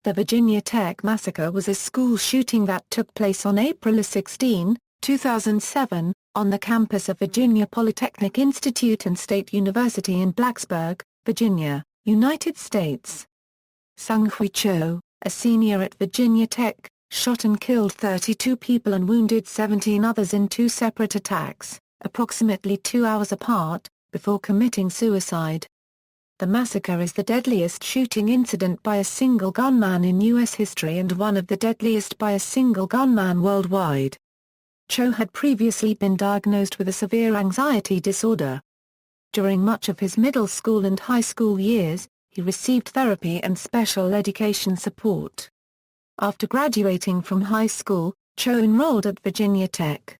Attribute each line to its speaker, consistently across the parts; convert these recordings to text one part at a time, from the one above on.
Speaker 1: The Virginia Tech Massacre was a school shooting that took place on April 16, 2007, on the campus of Virginia Polytechnic Institute and State University in Blacksburg, Virginia, United States. Seung-Hui Cho, a senior at Virginia Tech, shot and killed 32 people and wounded 17 others in two separate attacks, approximately 2 hours apart, before committing suicide. The massacre is the deadliest shooting incident by a single gunman in U.S. history and one of the deadliest by a single gunman worldwide. Cho had previously been diagnosed with a severe anxiety disorder. During much of his middle school and high school years, he received therapy and special education support. After graduating from high school, Cho enrolled at Virginia Tech.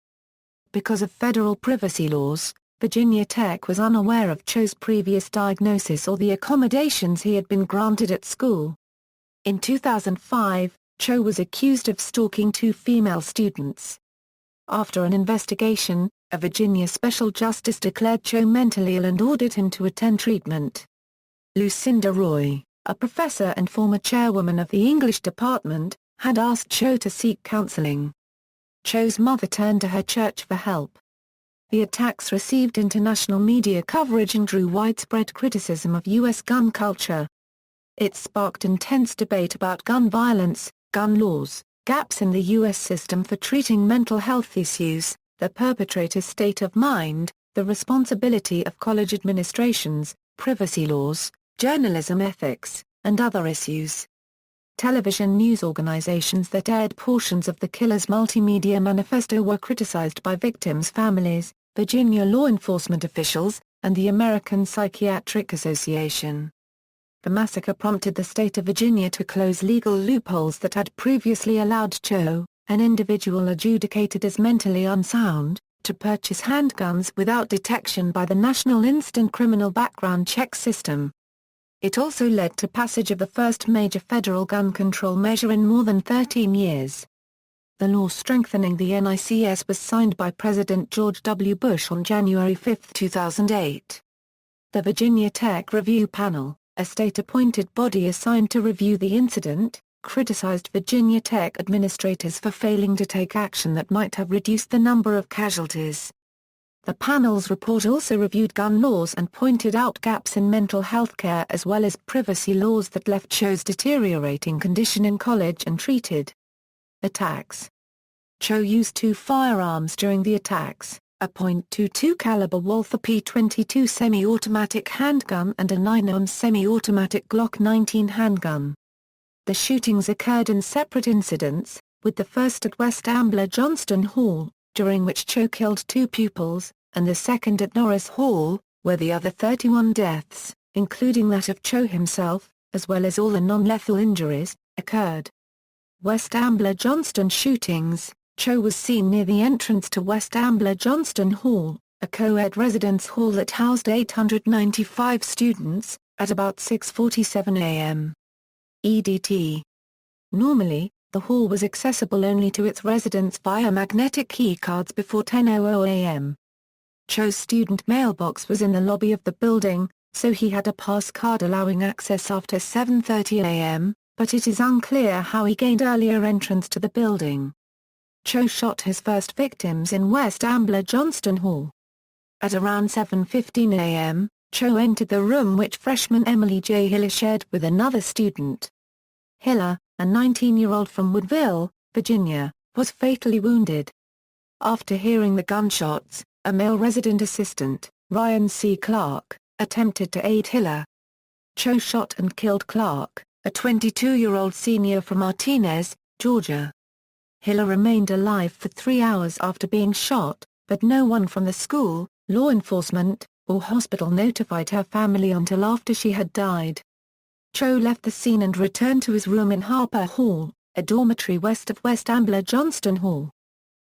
Speaker 1: Because of federal privacy laws, Virginia Tech was unaware of Cho's previous diagnosis or the accommodations he had been granted at school. In 2005, Cho was accused of stalking two female students. After an investigation, a Virginia special justice declared Cho mentally ill and ordered him to attend treatment. Lucinda Roy, a professor and former chairwoman of the English department, had asked Cho to seek counseling. Cho's mother turned to her church for help. The attacks received international media coverage and drew widespread criticism of U.S. gun culture. It sparked intense debate about gun violence, gun laws, gaps in the U.S. system for treating mental health issues, the perpetrator's state of mind, the responsibility of college administrations, privacy laws, journalism ethics, and other issues. Television news organizations that aired portions of the killer's multimedia manifesto were criticized by victims' families, Virginia law enforcement officials, and the American Psychiatric Association. The massacre prompted the state of Virginia to close legal loopholes that had previously allowed Cho, an individual adjudicated as mentally unsound, to purchase handguns without detection by the National Instant Criminal Background Check System. It also led to passage of the first major federal gun control measure in more than 13 years. The law strengthening the NICS was signed by President George W. Bush on January 5, 2008. The Virginia Tech Review Panel, a state-appointed body assigned to review the incident, criticized Virginia Tech administrators for failing to take action that might have reduced the number of casualties. The panel's report also reviewed gun laws and pointed out gaps in mental health care as well as privacy laws that left Cho's deteriorating condition in college untreated. Attacks. Cho used two firearms during the attacks, a .22 caliber Walther P22 semi-automatic handgun and a 9mm semi-automatic Glock 19 handgun. The shootings occurred in separate incidents, with the first at West Ambler Johnston Hall, during which Cho killed two pupils, and the second at Norris Hall, where the other 31 deaths, including that of Cho himself, as well as all the non-lethal injuries, occurred. West Ambler Johnston shootings. Cho was seen near the entrance to West Ambler Johnston Hall, a co-ed residence hall that housed 895 students, at about 6:47 a.m. EDT. Normally, the hall was accessible only to its residents via magnetic keycards before 10:00 a.m. Cho's student mailbox was in the lobby of the building, so he had a pass card allowing access after 7:30 a.m., but it is unclear how he gained earlier entrance to the building. Cho shot his first victims in West Ambler Johnston Hall. At around 7:15 a.m., Cho entered the room which freshman Emily J. Hiller shared with another student. Hiller, a 19-year-old from Woodville, Virginia, was fatally wounded. After hearing the gunshots, a male resident assistant, Ryan C. Clark, attempted to aid Hiller. Cho shot and killed Clark, a 22-year-old senior from Martinez, Georgia. Hiller remained alive for 3 hours after being shot, but no one from the school, law enforcement, or hospital notified her family until after she had died. Cho left the scene and returned to his room in Harper Hall, a dormitory west of West Ambler Johnston Hall.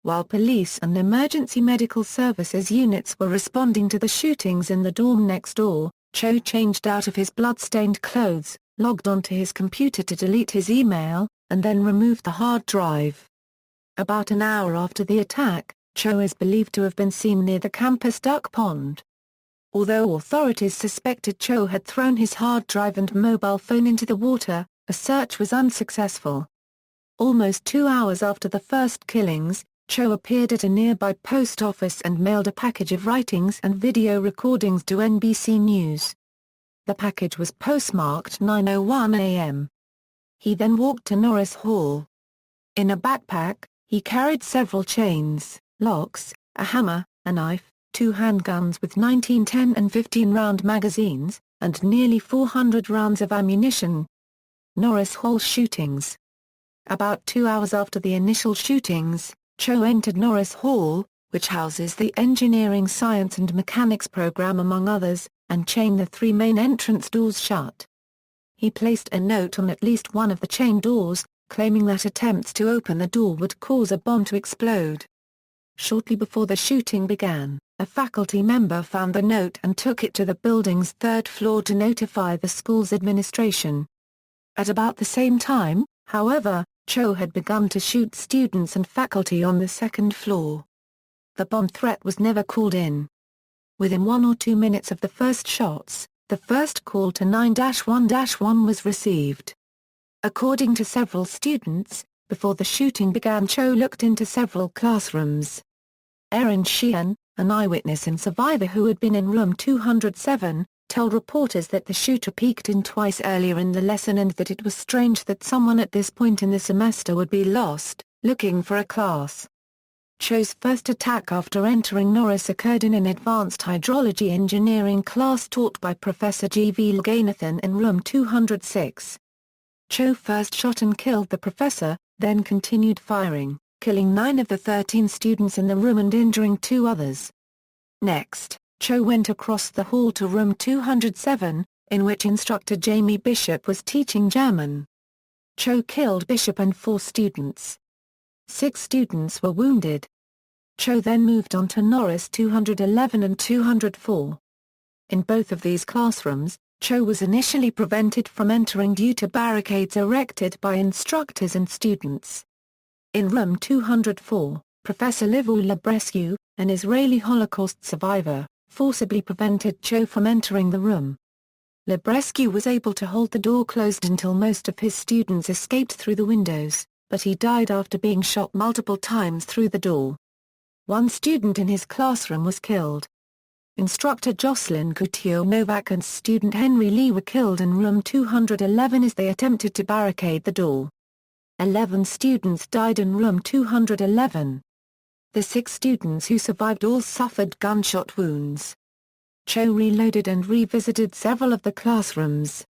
Speaker 1: While police and emergency medical services units were responding to the shootings in the dorm next door, Cho changed out of his blood-stained clothes, logged onto his computer to delete his email, and then removed the hard drive. About an hour after the attack, Cho is believed to have been seen near the campus duck pond. Although authorities suspected Cho had thrown his hard drive and mobile phone into the water, A search was unsuccessful. Almost 2 hours after the first killings, Cho appeared at a nearby post office and mailed a package of writings and video recordings to NBC News. The package was postmarked 9:01 a.m. He then walked to Norris Hall. In a backpack, he carried several chains, locks, a hammer, a knife, 2 handguns with 19-10 and 15-round magazines, and nearly 400 rounds of ammunition. Norris Hall shootings. About 2 hours after the initial shootings, Cho entered Norris Hall, which houses the Engineering Science and Mechanics program among others, and chained the 3 main entrance doors shut. He placed a note on at least one of the chain doors, claiming that attempts to open the door would cause a bomb to explode. Shortly before the shooting began, a faculty member found the note and took it to the building's 3rd floor to notify the school's administration. At about the same time, however, Cho had begun to shoot students and faculty on the 2nd floor. The bomb threat was never called in. Within 1 or 2 minutes of the first shots, the first call to 9-1-1 was received. According to several students, before the shooting began, Cho looked into several classrooms. Erin Sheehan, an eyewitness and survivor who had been in room 207, told reporters that the shooter peeked in twice earlier in the lesson and that it was strange that someone at this point in the semester would be lost, looking for a class. Cho's first attack after entering Norris occurred in an advanced hydrology engineering class taught by Professor G. V. Loganathan in room 206. Cho first shot and killed the professor, then continued firing, killing 9 of the 13 students in the room and injuring 2 others. Next, Cho went across the hall to room 207, in which instructor Jamie Bishop was teaching German. Cho killed Bishop and 4 students. 6 students were wounded. Cho then moved on to Norris 211 and 204. In both of these classrooms, Cho was initially prevented from entering due to barricades erected by instructors and students. In room 204, Professor Livy Lebrescu, an Israeli Holocaust survivor, forcibly prevented Cho from entering the room. Lebrescu was able to hold the door closed until most of his students escaped through the windows, but he died after being shot multiple times through the door. 1 student in his classroom was killed. Instructor Jocelyn Couture-Novak and student Henry Lee were killed in room 211 as they attempted to barricade the door. 11 students died in room 211. The 6 students who survived all suffered gunshot wounds. Cho reloaded and revisited several of the classrooms.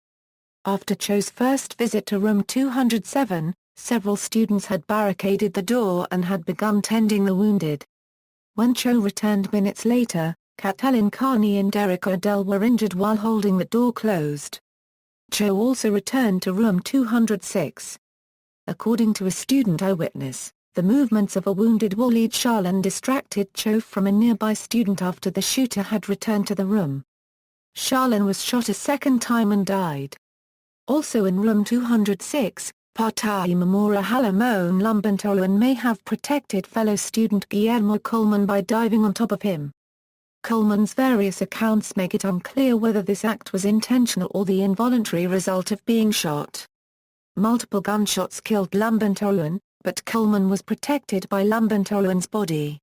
Speaker 1: After Cho's first visit to room 207, several students had barricaded the door and had begun tending the wounded. When Cho returned minutes later, Catelyn Carney and Derek Odell were injured while holding the door closed. Cho also returned to room 206. According to a student eyewitness, the movements of a wounded Waleed Sharlan distracted Cho from a nearby student after the shooter had returned to the room. Sharlan was shot a second time and died. Also in room 206, Partai Memora Halamon Lumbantoruan may have protected fellow student Guillermo Coleman by diving on top of him. Coleman's various accounts make it unclear whether this act was intentional or the involuntary result of being shot. Multiple gunshots killed Lumbantoruan, but Coleman was protected by Lumbantoruan's body.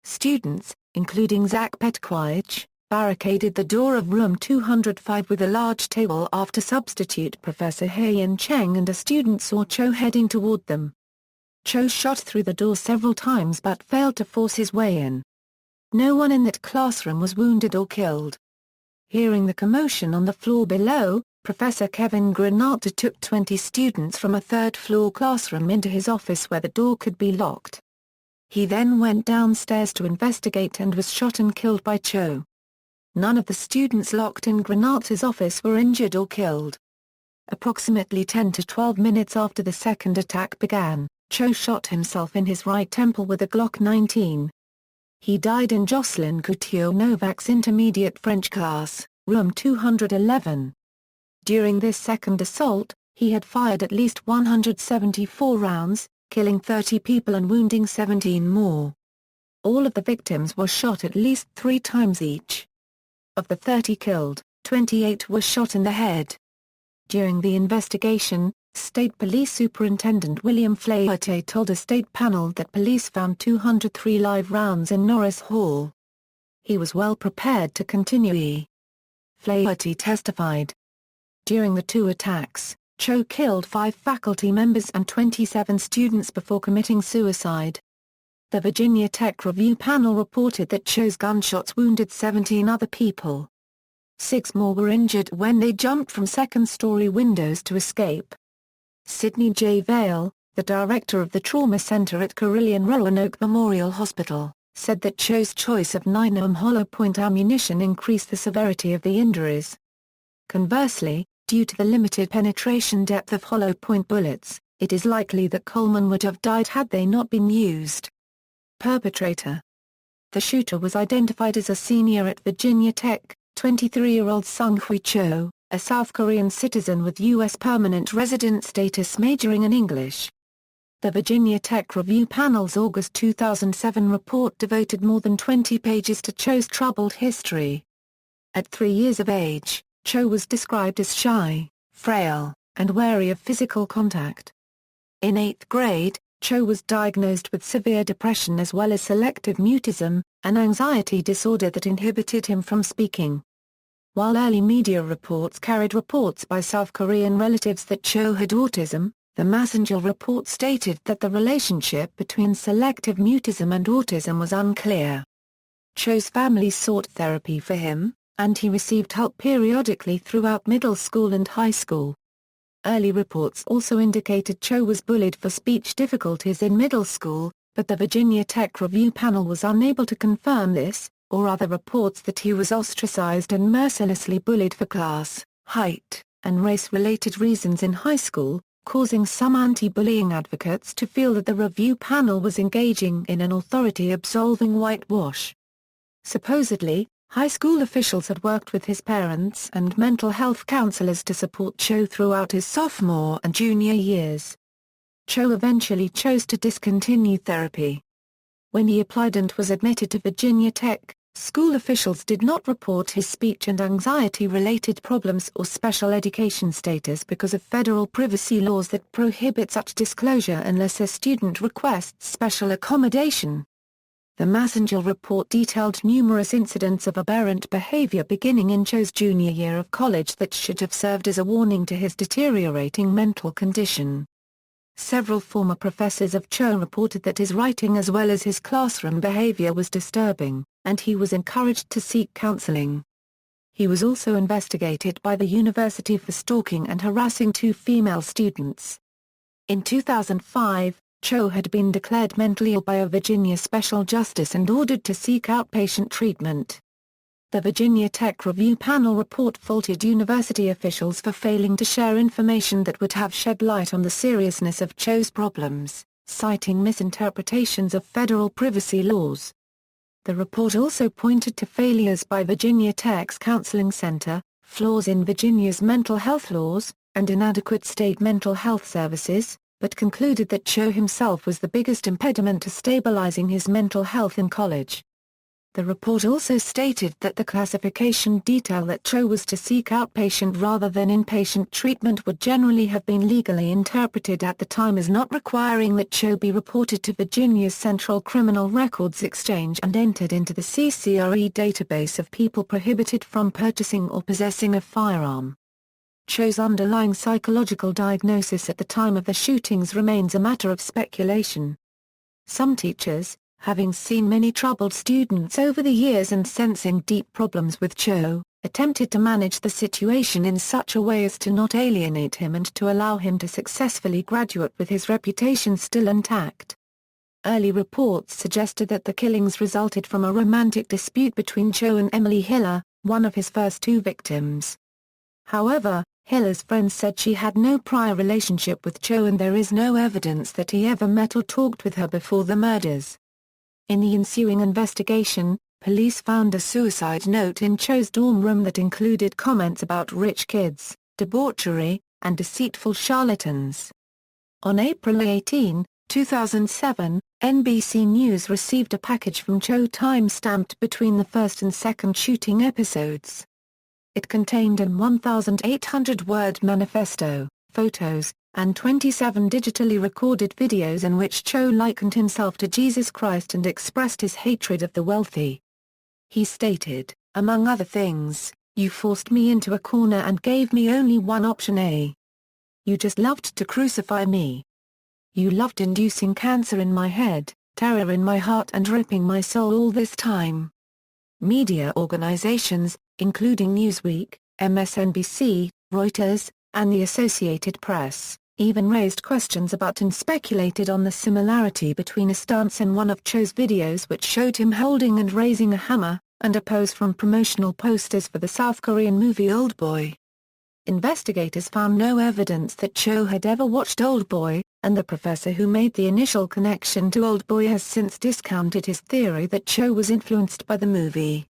Speaker 1: Students, including Zach Petquich, barricaded the door of room 205 with a large table after substitute Professor Heian Cheng and a student saw Cho heading toward them. Cho shot through the door several times but failed to force his way in. No one in that classroom was wounded or killed. Hearing the commotion on the floor below, Professor Kevin Granata took 20 students from a 3rd-floor classroom into his office where the door could be locked. He then went downstairs to investigate and was shot and killed by Cho. None of the students locked in Granata's office were injured or killed. Approximately 10 to 12 minutes after the second attack began, Cho shot himself in his right temple with a Glock 19. He died in Jocelyn Couture-Novak's intermediate French class, room 211. During this second assault, he had fired at least 174 rounds, killing 30 people and wounding 17 more. All of the victims were shot at least 3 times each. Of the 30 killed, 28 were shot in the head. During the investigation, State Police Superintendent William Flaherty told a state panel that police found 203 live rounds in Norris Hall. He was well prepared to continue. Flaherty testified. During the two attacks, Cho killed 5 faculty members and 27 students before committing suicide. The Virginia Tech Review panel reported that Cho's gunshots wounded 17 other people. 6 more were injured when they jumped from second-story windows to escape. Sidney J. Vale, the director of the trauma center at Carilion-Roanoke Memorial Hospital, said that Cho's choice of 9mm hollow-point ammunition increased the severity of the injuries. Conversely, due to the limited penetration depth of hollow-point bullets, it is likely that Coleman would have died had they not been used. Perpetrator. The shooter was identified as a senior at Virginia Tech, 23-year-old Seung-Hui Cho, a South Korean citizen with U.S. permanent resident status majoring in English. The Virginia Tech Review panel's August 2007 report devoted more than 20 pages to Cho's troubled history. At 3 years of age, Cho was described as shy, frail, and wary of physical contact. In 8th grade, Cho was diagnosed with severe depression as well as selective mutism, an anxiety disorder that inhibited him from speaking. While early media reports carried reports by South Korean relatives that Cho had autism, the Massacre report stated that the relationship between selective mutism and autism was unclear. Cho's family sought therapy for him, and he received help periodically throughout middle school and high school. Early reports also indicated Cho was bullied for speech difficulties in middle school, but the Virginia Tech Review panel was unable to confirm this, or other reports that he was ostracized and mercilessly bullied for class, height, and race-related reasons in high school, causing some anti-bullying advocates to feel that the review panel was engaging in an authority-absolving whitewash. Supposedly, high school officials had worked with his parents and mental health counselors to support Cho throughout his sophomore and junior years. Cho eventually chose to discontinue therapy. When he applied and was admitted to Virginia Tech, school officials did not report his speech and anxiety-related problems or special education status because of federal privacy laws that prohibit such disclosure unless a student requests special accommodation. The Massacre report detailed numerous incidents of aberrant behavior beginning in Cho's junior year of college that should have served as a warning to his deteriorating mental condition. Several former professors of Cho reported that his writing as well as his classroom behavior was disturbing, and he was encouraged to seek counseling. He was also investigated by the university for stalking and harassing 2 female students. In 2005, Cho had been declared mentally ill by a Virginia special justice and ordered to seek outpatient treatment. The Virginia Tech Review panel report faulted university officials for failing to share information that would have shed light on the seriousness of Cho's problems, citing misinterpretations of federal privacy laws. The report also pointed to failures by Virginia Tech's counseling center, flaws in Virginia's mental health laws, and inadequate state mental health services, but concluded that Cho himself was the biggest impediment to stabilizing his mental health in college. The report also stated that the classification detail that Cho was to seek outpatient rather than inpatient treatment would generally have been legally interpreted at the time as not requiring that Cho be reported to Virginia's Central Criminal Records Exchange and entered into the CCRE database of people prohibited from purchasing or possessing a firearm. Cho's underlying psychological diagnosis at the time of the shootings remains a matter of speculation. Some teachers, having seen many troubled students over the years and sensing deep problems with Cho, attempted to manage the situation in such a way as to not alienate him and to allow him to successfully graduate with his reputation still intact. Early reports suggested that the killings resulted from a romantic dispute between Cho and Emily Hiller, one of his first 2 victims. However, Hiller's friends said she had no prior relationship with Cho and there is no evidence that he ever met or talked with her before the murders. In the ensuing investigation, police found a suicide note in Cho's dorm room that included comments about rich kids, debauchery, and deceitful charlatans. On April 18, 2007, NBC News received a package from Cho time-stamped between the first and second shooting episodes. It contained an 1,800-word manifesto, photos, and 27 digitally recorded videos in which Cho likened himself to Jesus Christ and expressed his hatred of the wealthy. He stated, among other things, "You forced me into a corner and gave me only one option A. You just loved to crucify me. You loved inducing cancer in my head, terror in my heart and ripping my soul all this time." Media organizations, including Newsweek, MSNBC, Reuters, and the Associated Press, even raised questions about and speculated on the similarity between a stance in one of Cho's videos which showed him holding and raising a hammer, and a pose from promotional posters for the South Korean movie Oldboy. Investigators found no evidence that Cho had ever watched Oldboy, and the professor who made the initial connection to Oldboy has since discounted his theory that Cho was influenced by the movie.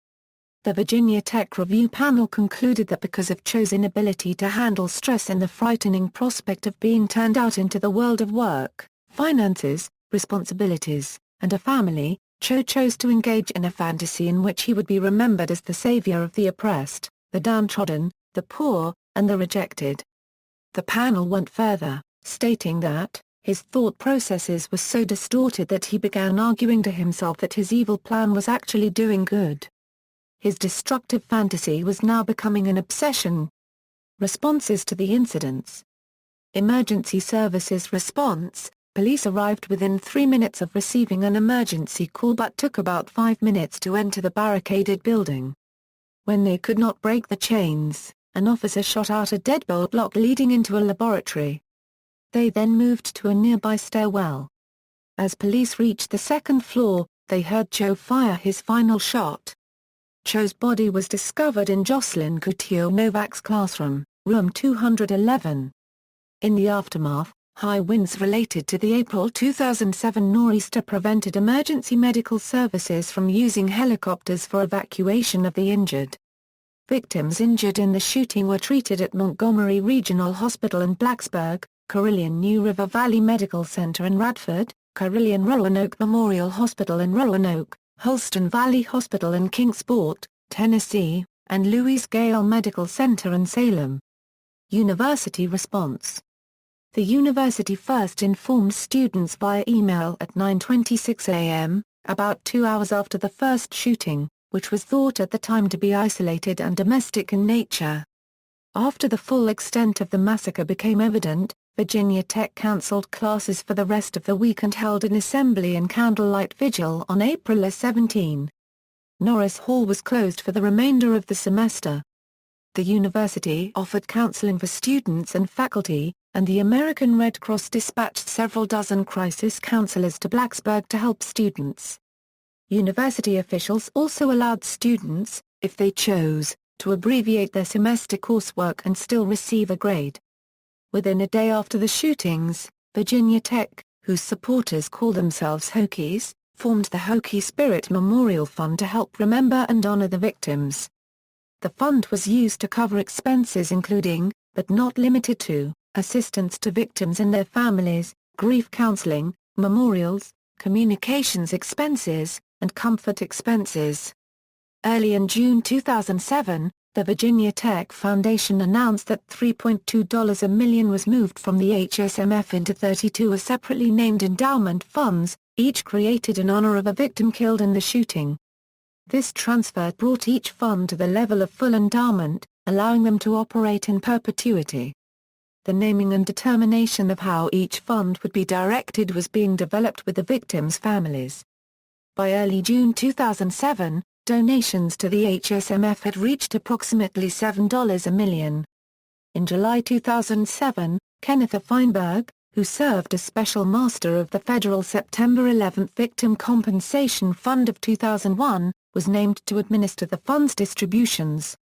Speaker 1: The Virginia Tech review panel concluded that because of Cho's inability to handle stress and the frightening prospect of being turned out into the world of work, finances, responsibilities, and a family, Cho chose to engage in a fantasy in which he would be remembered as the savior of the oppressed, the downtrodden, the poor, and the rejected. The panel went further, stating that, his thought processes were so distorted that he began arguing to himself that his evil plan was actually doing good. His destructive fantasy was now becoming an obsession. Responses to the incidents. Emergency services response. Police arrived within 3 minutes of receiving an emergency call but took about 5 minutes to enter the barricaded building. When they could not break the chains, an officer shot out a deadbolt lock leading into a laboratory. They then moved to a nearby stairwell. As police reached the second floor, they heard Cho fire his final shot. Cho's body was discovered in Jocelyn Couture Novak's classroom, room 211. In the aftermath, high winds related to the April 2007 nor'easter prevented emergency medical services from using helicopters for evacuation of the injured. Victims injured in the shooting were treated at Montgomery Regional Hospital in Blacksburg, Carilion New River Valley Medical Center in Radford, Carilion Roanoke Memorial Hospital in Roanoke, Holston Valley Hospital in Kingsport, Tennessee, and Louis Gale Medical Center in Salem. University response. The university first informed students via email at 9:26 a.m., about 2 hours after the first shooting, which was thought at the time to be isolated and domestic in nature. After the full extent of the massacre became evident, Virginia Tech canceled classes for the rest of the week and held an assembly and candlelight vigil on April 17. Norris Hall was closed for the remainder of the semester. The university offered counseling for students and faculty, and the American Red Cross dispatched several dozen crisis counselors to Blacksburg to help students. University officials also allowed students, if they chose, to abbreviate their semester coursework and still receive a grade. Within a day after the shootings, Virginia Tech, whose supporters call themselves Hokies, formed the Hokey Spirit Memorial Fund to help remember and honor the victims. The fund was used to cover expenses including, but not limited to, assistance to victims and their families, grief counseling, memorials, communications expenses, and comfort expenses. Early in June 2007, the Virginia Tech Foundation announced that $3.2 million was moved from the HSMF into 32 separately named endowment funds, each created in honor of a victim killed in the shooting. This transfer brought each fund to the level of full endowment, allowing them to operate in perpetuity. The naming and determination of how each fund would be directed was being developed with the victims' families. By early June 2007, donations to the HSMF had reached approximately $7 million. In July 2007, Kenneth Feinberg, who served as Special Master of the Federal September 11 Victim Compensation Fund of 2001, was named to administer the fund's distributions.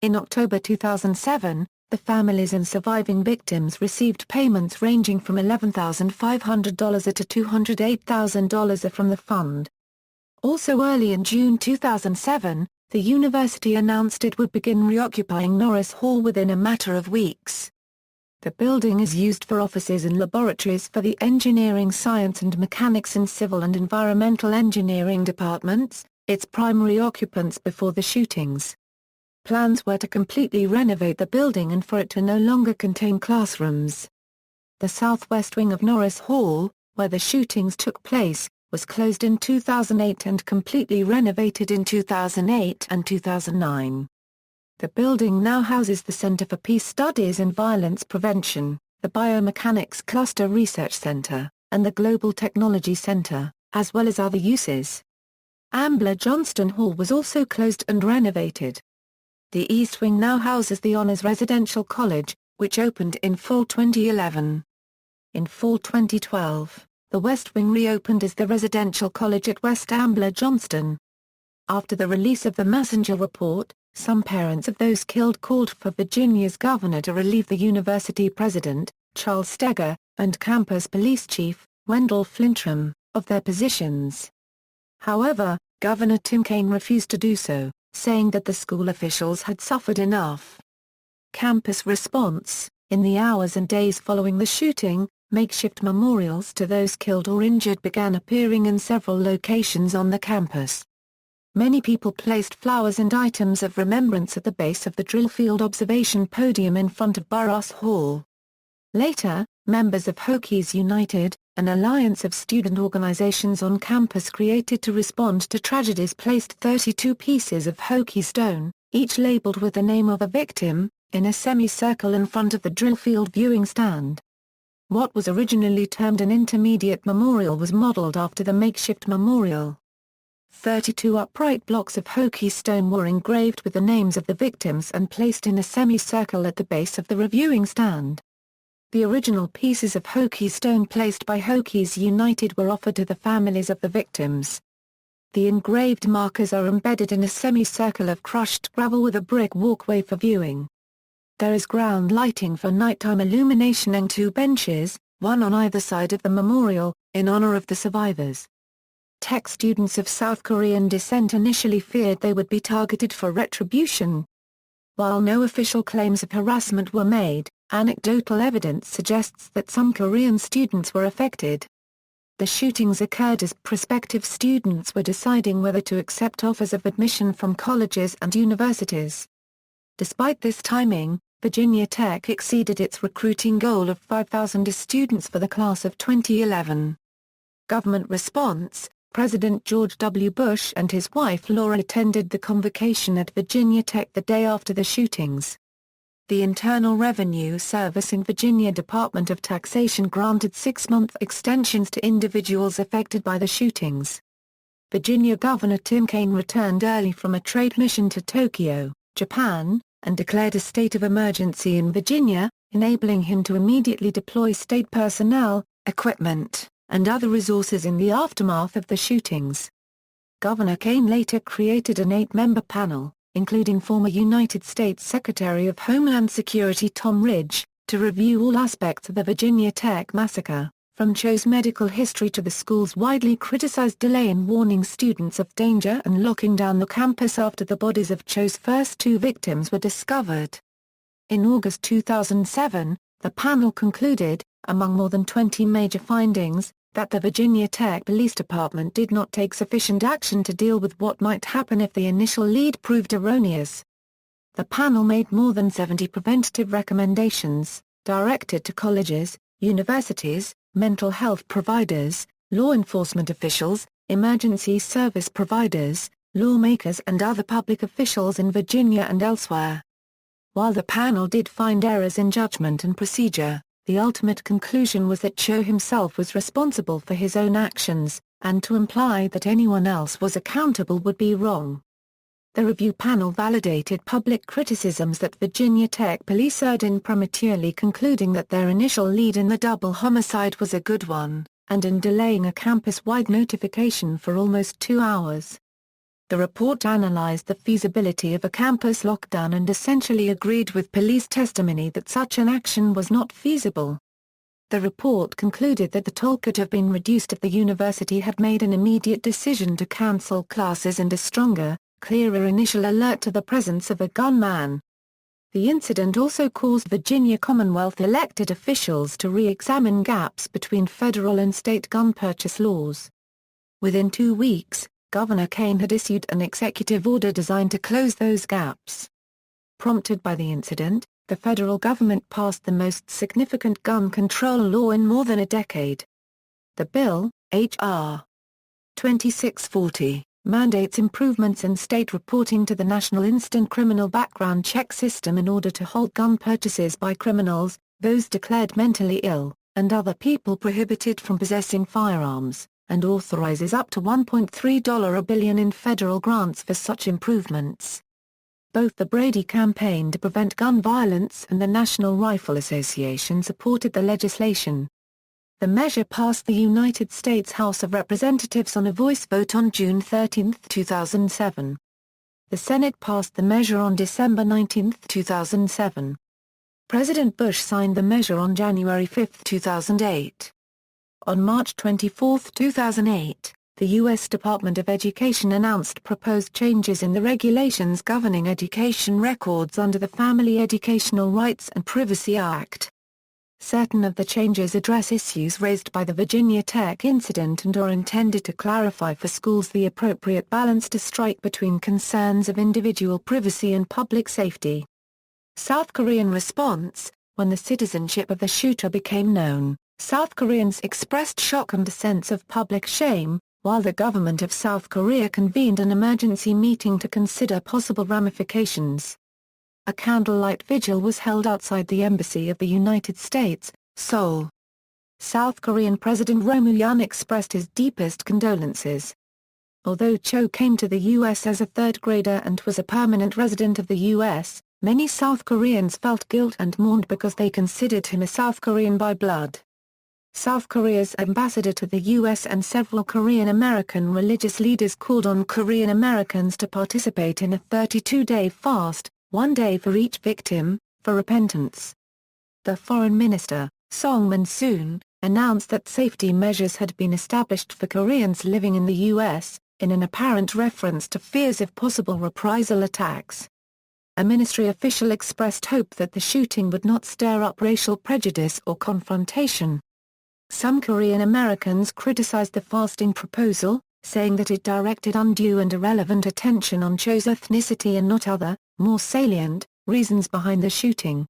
Speaker 1: In October 2007, the families and surviving victims received payments ranging from $11,500 to $208,000 from the fund. Also early in June 2007, the university announced it would begin reoccupying Norris Hall within a matter of weeks. The building is used for offices and laboratories for the engineering science and mechanics and civil and environmental engineering departments, its primary occupants before the shootings. Plans were to completely renovate the building and for it to no longer contain classrooms. The southwest wing of Norris Hall, where the shootings took place, was closed in 2008 and completely renovated in 2008 and 2009. The building now houses the Center for Peace Studies and Violence Prevention, the Biomechanics Cluster Research Center, and the Global Technology Center, as well as other uses. Ambler Johnston Hall was also closed and renovated. The East Wing now houses the Honors Residential College, which opened in fall 2011. In fall 2012, the West Wing reopened as the Residential College at West Ambler Johnston. After the release of the Massacre report, some parents of those killed called for Virginia's governor to relieve the university president, Charles Steger, and campus police chief, Wendell Flintram, of their positions. However, Governor Tim Kaine refused to do so, saying that the school officials had suffered enough. Campus response: in the hours and days following the shooting, makeshift memorials to those killed or injured began appearing in several locations on the campus. Many people placed flowers and items of remembrance at the base of the Drillfield Observation Podium in front of Burroughs Hall. Later, members of Hokies United, an alliance of student organizations on campus created to respond to tragedies, placed 32 pieces of Hokey stone, each labeled with the name of a victim, in a semicircle in front of the Drillfield viewing stand. What was originally termed an intermediate memorial was modeled after the makeshift memorial. 32 upright blocks of Hokey stone were engraved with the names of the victims and placed in a semicircle at the base of the reviewing stand. The original pieces of Hokey stone placed by Hokies United were offered to the families of the victims. The engraved markers are embedded in a semicircle of crushed gravel with a brick walkway for viewing. There is ground lighting for nighttime illumination and 2 benches, one on either side of the memorial, in honor of the survivors. Tech students of South Korean descent initially feared they would be targeted for retribution. While no official claims of harassment were made, anecdotal evidence suggests that some Korean students were affected. The shootings occurred as prospective students were deciding whether to accept offers of admission from colleges and universities. Despite this timing, Virginia Tech exceeded its recruiting goal of 5,000 students for the class of 2011. Government response: President George W. Bush and his wife Laura attended the convocation at Virginia Tech the day after the shootings. The Internal Revenue Service in Virginia Department of Taxation granted 6-month extensions to individuals affected by the shootings. Virginia Governor Tim Kaine returned early from a trade mission to Tokyo, Japan, and declared a state of emergency in Virginia, enabling him to immediately deploy state personnel, equipment, and other resources in the aftermath of the shootings. Governor Kaine later created an 8-member panel, including former United States Secretary of Homeland Security Tom Ridge, to review all aspects of the Virginia Tech massacre, from Cho's medical history to the school's widely criticized delay in warning students of danger and locking down the campus after the bodies of Cho's first 2 victims were discovered. In August 2007, the panel concluded, among more than 20 major findings, that the Virginia Tech Police Department did not take sufficient action to deal with what might happen if the initial lead proved erroneous. The panel made more than 70 preventative recommendations, directed to colleges, universities, mental health providers, law enforcement officials, emergency service providers, lawmakers and other public officials in Virginia and elsewhere. While the panel did find errors in judgment and procedure, the ultimate conclusion was that Cho himself was responsible for his own actions, and to imply that anyone else was accountable would be wrong. The review panel validated public criticisms that Virginia Tech police erred in prematurely concluding that their initial lead in the double homicide was a good one, and in delaying a campus-wide notification for almost 2 hours. The report analyzed the feasibility of a campus lockdown and essentially agreed with police testimony that such an action was not feasible. The report concluded that the toll could have been reduced if the university had made an immediate decision to cancel classes and a stronger, clearer initial alert to the presence of a gunman. The incident also caused Virginia Commonwealth elected officials to re-examine gaps between federal and state gun purchase laws. Within 2 weeks, Governor Kaine had issued an executive order designed to close those gaps. Prompted by the incident, the federal government passed the most significant gun control law in more than a decade. The bill, H.R. 2640, mandates improvements in state reporting to the National Instant Criminal Background Check System in order to halt gun purchases by criminals, those declared mentally ill, and other people prohibited from possessing firearms, and authorizes up to $1.3 billion in federal grants for such improvements. Both the Brady Campaign to Prevent Gun Violence and the National Rifle Association supported the legislation. The measure passed the United States House of Representatives on a voice vote on June 13, 2007. The Senate passed the measure on December 19, 2007. President Bush signed the measure on January 5, 2008. On March 24, 2008, the U.S. Department of Education announced proposed changes in the regulations governing education records under the Family Educational Rights and Privacy Act. Certain of the changes address issues raised by the Virginia Tech incident and are intended to clarify for schools the appropriate balance to strike between concerns of individual privacy and public safety. South Korean response: when the citizenship of the shooter became known, South Koreans expressed shock and a sense of public shame, while the government of South Korea convened an emergency meeting to consider possible ramifications. A candlelight vigil was held outside the Embassy of the United States, Seoul. South Korean President Roh Moo-hyun expressed his deepest condolences. Although Cho came to the U.S. as a third grader and was a permanent resident of the U.S., many South Koreans felt guilt and mourned because they considered him a South Korean by blood. South Korea's ambassador to the U.S. and several Korean American religious leaders called on Korean Americans to participate in a 32-day fast, one day for each victim, for repentance. The foreign minister, Song Min-soon, announced that safety measures had been established for Koreans living in the U.S., in an apparent reference to fears of possible reprisal attacks. A ministry official expressed hope that the shooting would not stir up racial prejudice or confrontation. Some Korean Americans criticized the fasting proposal, saying that it directed undue and irrelevant attention on Cho's ethnicity and not other, more salient, reasons behind the shooting.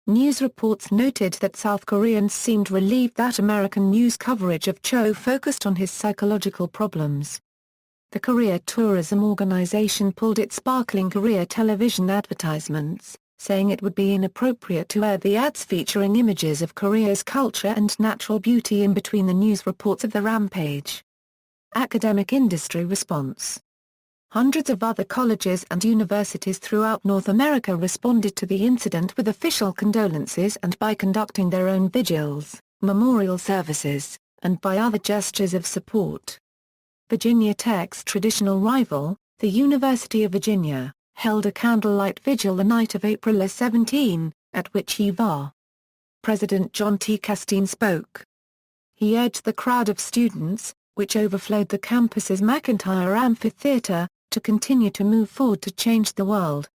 Speaker 1: News reports noted that South Koreans seemed relieved that American news coverage of Cho focused on his psychological problems. The Korea Tourism Organization pulled its Sparkling Korea television advertisements, saying it would be inappropriate to air the ads featuring images of Korea's culture and natural beauty in between the news reports of the rampage. Academic industry response: hundreds of other colleges and universities throughout North America responded to the incident with official condolences and by conducting their own vigils, memorial services, and by other gestures of support. Virginia Tech's traditional rival, the University of Virginia, held a candlelight vigil the night of April 17, at which UVA President John T. Castine spoke. He urged the crowd of students, which overflowed the campus's McIntyre Amphitheater, to continue to move forward to change the world.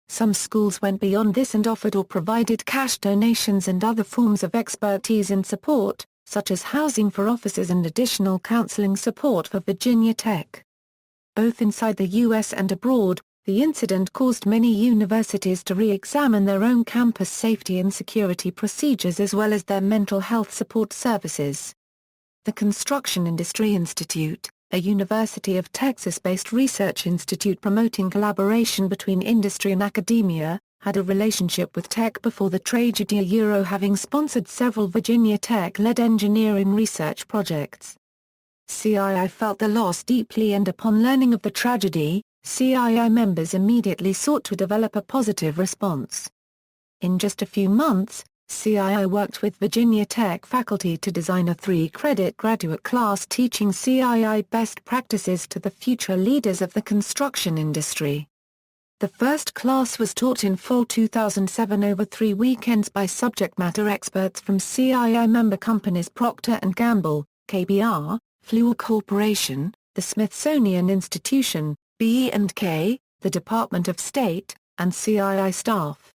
Speaker 1: Some schools went beyond this and offered or provided cash donations and other forms of expertise and support, such as housing for officers and additional counseling support for Virginia Tech. Both inside the U.S. and abroad, the incident caused many universities to re-examine their own campus safety and security procedures as well as their mental health support services. The Construction Industry Institute, a University of Texas-based research institute promoting collaboration between industry and academia, had a relationship with Tech before the tragedy, having sponsored several Virginia Tech-led engineering research projects. CII felt the loss deeply and upon learning of the tragedy, CII members immediately sought to develop a positive response. In just a few months, CII worked with Virginia Tech faculty to design a 3-credit graduate class teaching CII best practices to the future leaders of the construction industry. The first class was taught in fall 2007 over 3 weekends by subject matter experts from CII member companies Procter & Gamble, KBR, Fluor Corporation, the Smithsonian Institution, B&K, the Department of State, and CII staff.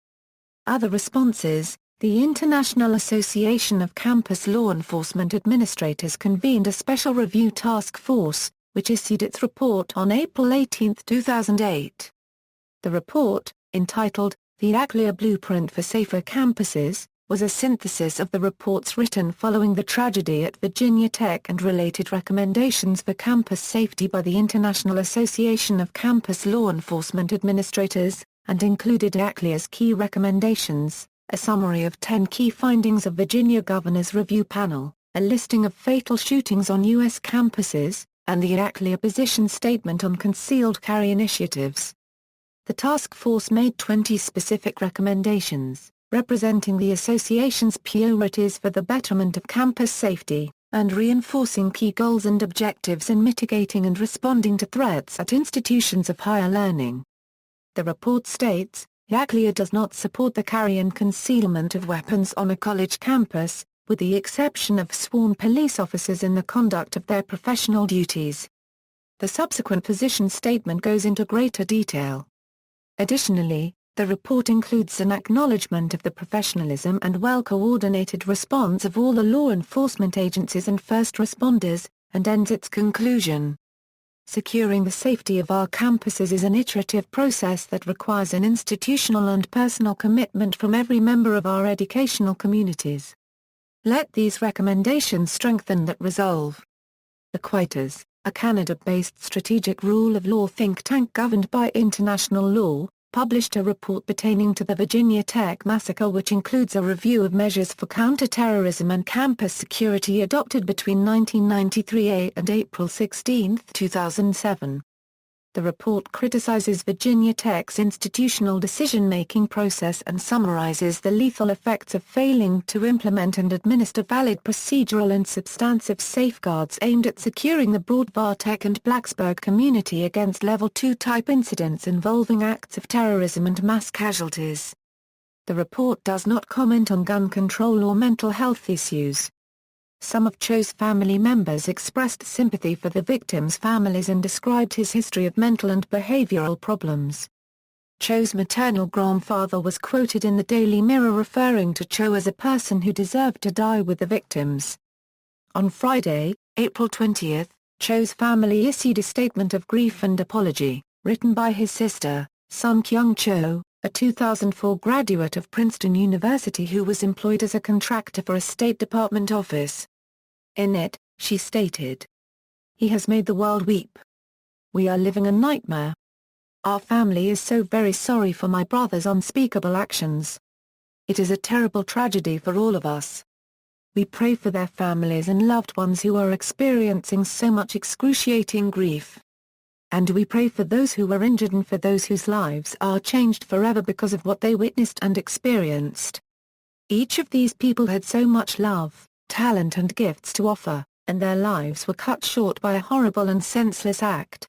Speaker 1: Other responses: the International Association of Campus Law Enforcement Administrators convened a special review task force, which issued its report on April 18, 2008. The report, entitled, The Aclia Blueprint for Safer Campuses was a synthesis of the reports written following the tragedy at Virginia Tech and related recommendations for campus safety by the International Association of Campus Law Enforcement Administrators, and included Aclia's key recommendations, a summary of 10 key findings of Virginia Governor's Review Panel, a listing of fatal shootings on U.S. campuses, and the Aclia position statement on concealed carry initiatives. The task force made 20 specific recommendations, representing the association's priorities for the betterment of campus safety, and reinforcing key goals and objectives in mitigating and responding to threats at institutions of higher learning. The report states, Aclia does not support the carry and concealment of weapons on a college campus, with the exception of sworn police officers in the conduct of their professional duties. The subsequent position statement goes into greater detail. Additionally, the report includes an acknowledgement of the professionalism and well-coordinated response of all the law enforcement agencies and first responders, and ends its conclusion. Securing the safety of our campuses is an iterative process that requires an institutional and personal commitment from every member of our educational communities. Let these recommendations strengthen that resolve. The Quiters, a Canada-based strategic rule of law think tank governed by international law, published a report pertaining to the Virginia Tech massacre, which includes a review of measures for counterterrorism and campus security adopted between 1993 and April 16, 2007. The report criticizes Virginia Tech's institutional decision-making process and summarizes the lethal effects of failing to implement and administer valid procedural and substantive safeguards aimed at securing the broad Tech and Blacksburg community against Level 2 type incidents involving acts of terrorism and mass casualties. The report does not comment on gun control or mental health issues. Some of Cho's family members expressed sympathy for the victims' families and described his history of mental and behavioral problems. Cho's maternal grandfather was quoted in the Daily Mirror referring to Cho as a person who deserved to die with the victims. On Friday, April 20, Cho's family issued a statement of grief and apology, written by his sister, Seung-Hui Cho, a 2004 graduate of Princeton University who was employed as a contractor for a State Department office. In it, she stated, "He has made the world weep. We are living a nightmare. Our family is so very sorry for my brother's unspeakable actions. It is a terrible tragedy for all of us. We pray for their families and loved ones who are experiencing so much excruciating grief. And we pray for those who were injured and for those whose lives are changed forever because of what they witnessed and experienced. Each of these people had so much love, talent and gifts to offer, and their lives were cut short by a horrible and senseless act."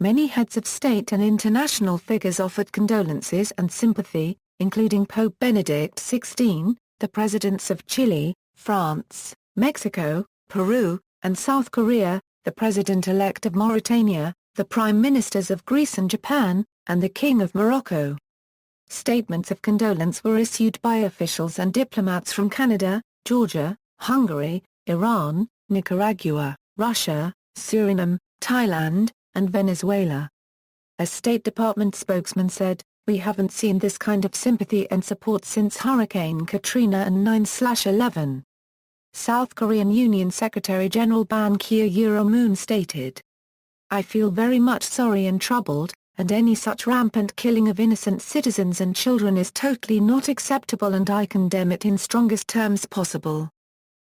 Speaker 1: Many heads of state and international figures offered condolences and sympathy, including Pope Benedict XVI, the presidents of Chile, France, Mexico, Peru, and South Korea, the president-elect of Mauritania, the prime ministers of Greece and Japan, and the King of Morocco. Statements of condolence were issued by officials and diplomats from Canada, Georgia, Hungary, Iran, Nicaragua, Russia, Suriname, Thailand, and Venezuela. A State Department spokesman said, "We haven't seen this kind of sympathy and support since Hurricane Katrina and 9/11. South Korean Union Secretary General Ban Ki-moon stated, "I feel very much sorry and troubled, and any such rampant killing of innocent citizens and children is totally not acceptable and I condemn it in strongest terms possible."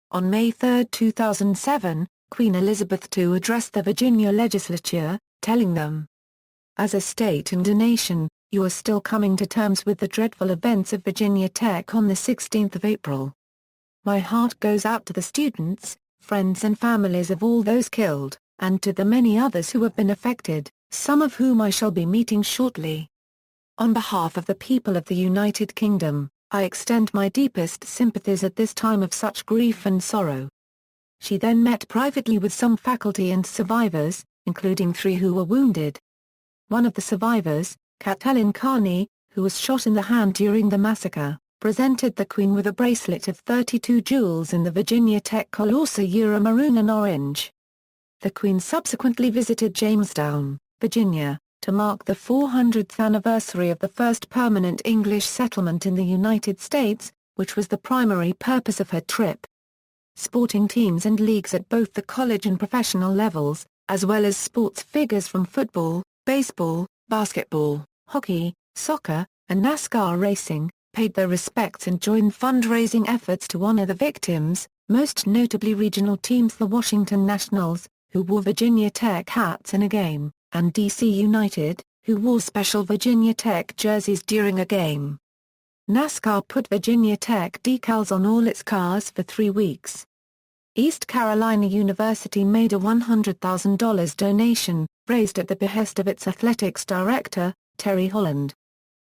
Speaker 1: On May 3, 2007, Queen Elizabeth II addressed the Virginia legislature, telling them, "As a state and a nation, you are still coming to terms with the dreadful events of Virginia Tech on the 16th of April. My heart goes out to the students, friends and families of all those killed, and to the many others who have been affected, some of whom I shall be meeting shortly. On behalf of the people of the United Kingdom, I extend my deepest sympathies at this time of such grief and sorrow." She then met privately with some faculty and survivors, including 3 who were wounded. One of the survivors, Katelyn Carney, who was shot in the hand during the massacre, presented the Queen with a bracelet of 32 jewels in the Virginia Tech color maroon and orange. The Queen subsequently visited Jamestown, Virginia, to mark the 400th anniversary of the first permanent English settlement in the United States, which was the primary purpose of her trip. Sporting teams and leagues at both the college and professional levels, as well as sports figures from football, baseball, basketball, hockey, soccer, and NASCAR racing, paid their respects and joined fundraising efforts to honor the victims, most notably regional teams the Washington Nationals, who wore Virginia Tech hats in a game, and DC United, who wore special Virginia Tech jerseys during a game. NASCAR put Virginia Tech decals on all its cars for 3 weeks. East Carolina University made a $100,000 donation, raised at the behest of its athletics director, Terry Holland.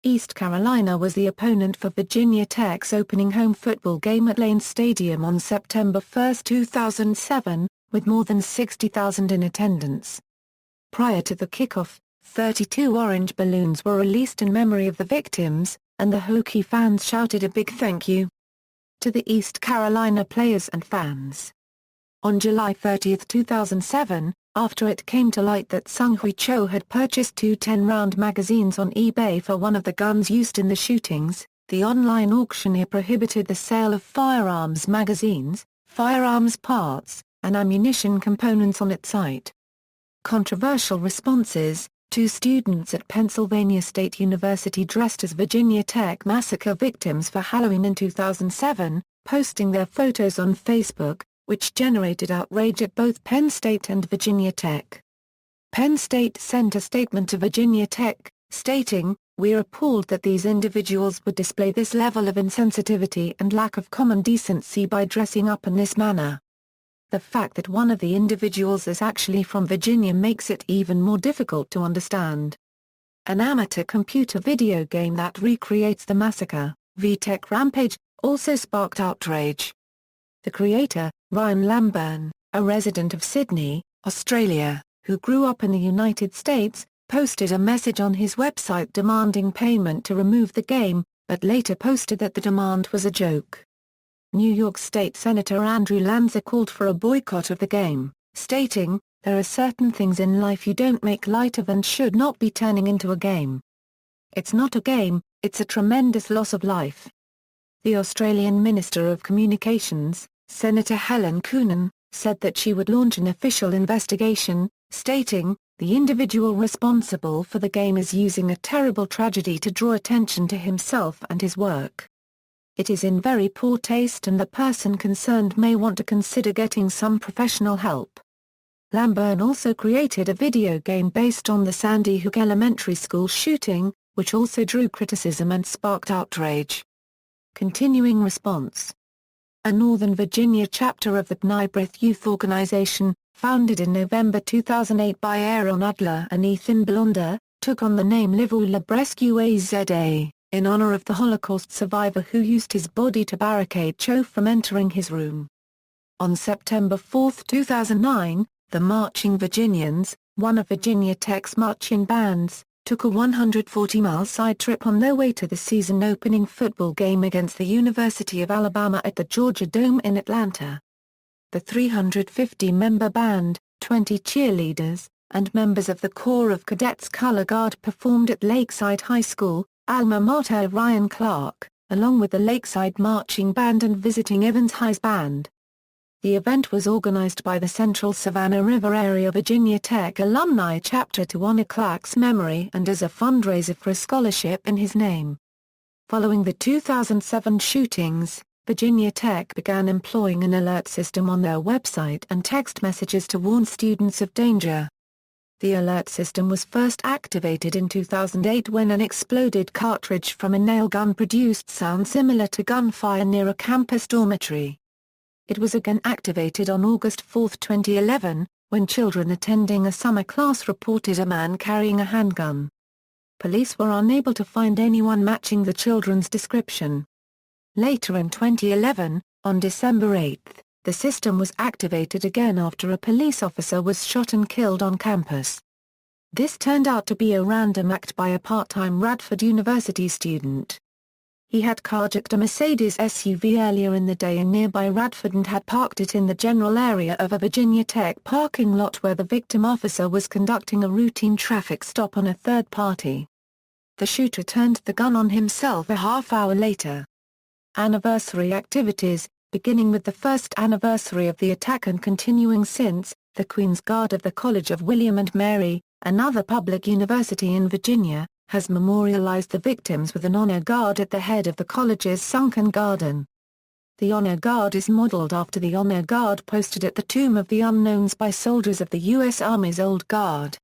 Speaker 1: East Carolina was the opponent for Virginia Tech's opening home football game at Lane Stadium on September 1, 2007, with more than 60,000 in attendance. Prior to the kickoff, 32 orange balloons were released in memory of the victims, and the Hokey fans shouted a big thank you to the East Carolina players and fans. On July 30, 2007, after it came to light that Seung-Hui Cho had purchased 2 10-round magazines on eBay for one of the guns used in the shootings, the online auctioneer prohibited the sale of firearms magazines, firearms parts, and ammunition components on its site. Controversial responses: 2 students at Pennsylvania State University dressed as Virginia Tech massacre victims for Halloween in 2007, posting their photos on Facebook, which generated outrage at both Penn State and Virginia Tech. Penn State sent a statement to Virginia Tech, stating, "We're appalled that these individuals would display this level of insensitivity and lack of common decency by dressing up in this manner. The fact that one of the individuals is actually from Virginia makes it even more difficult to understand." An amateur computer video game that recreates the massacre, VTech Rampage, also sparked outrage. The creator, Ryan Lambourne, a resident of Sydney, Australia, who grew up in the United States, posted a message on his website demanding payment to remove the game, but later posted that the demand was a joke. New York State Senator Andrew Lanza called for a boycott of the game, stating, "There are certain things in life you don't make light of and should not be turning into a game. It's not a game, it's a tremendous loss of life." The Australian Minister of Communications, Senator Helen Coonan, said that she would launch an official investigation, stating, "The individual responsible for the game is using a terrible tragedy to draw attention to himself and his work. It is in very poor taste and the person concerned may want to consider getting some professional help." Lambourne also created a video game based on the Sandy Hook Elementary School shooting, which also drew criticism and sparked outrage. Continuing response. A Northern Virginia chapter of the B'nai B'rith Youth Organization, founded in November 2008 by Aaron Adler and Ethan Blonder, took on the name Live ou La Bresque AZA, in honor of the Holocaust survivor who used his body to barricade Cho from entering his room. On September 4, 2009, the Marching Virginians, one of Virginia Tech's marching bands, took a 140-mile side trip on their way to the season-opening football game against the University of Alabama at the Georgia Dome in Atlanta. The 350-member band, 20 cheerleaders, and members of the Corps of Cadets Color Guard performed at Lakeside High School, alma mater of Ryan Clark, along with the Lakeside Marching Band and visiting Evans High's band. The event was organized by the Central Savannah River Area Virginia Tech alumni chapter to honor Clark's memory and as a fundraiser for a scholarship in his name. Following the 2007 shootings, Virginia Tech began employing an alert system on their website and text messages to warn students of danger. The alert system was first activated in 2008 when an exploded cartridge from a nail gun produced sound similar to gunfire near a campus dormitory. It was again activated on August 4, 2011, when children attending a summer class reported a man carrying a handgun. Police were unable to find anyone matching the children's description. Later in 2011, on December 8, the system was activated again after a police officer was shot and killed on campus. This turned out to be a random act by a part-time Radford University student. He had carjacked a Mercedes SUV earlier in the day in nearby Radford and had parked it in the general area of a Virginia Tech parking lot where the victim officer was conducting a routine traffic stop on a third party. The shooter turned the gun on himself a half-hour later. Anniversary activities, beginning with the first anniversary of the attack and continuing since, the Queen's Guard of the College of William and Mary, another public university in Virginia, has memorialized the victims with an honor guard at the head of the college's sunken garden. The honor guard is modeled after the honor guard posted at the Tomb of the Unknowns by soldiers of the U.S. Army's Old Guard.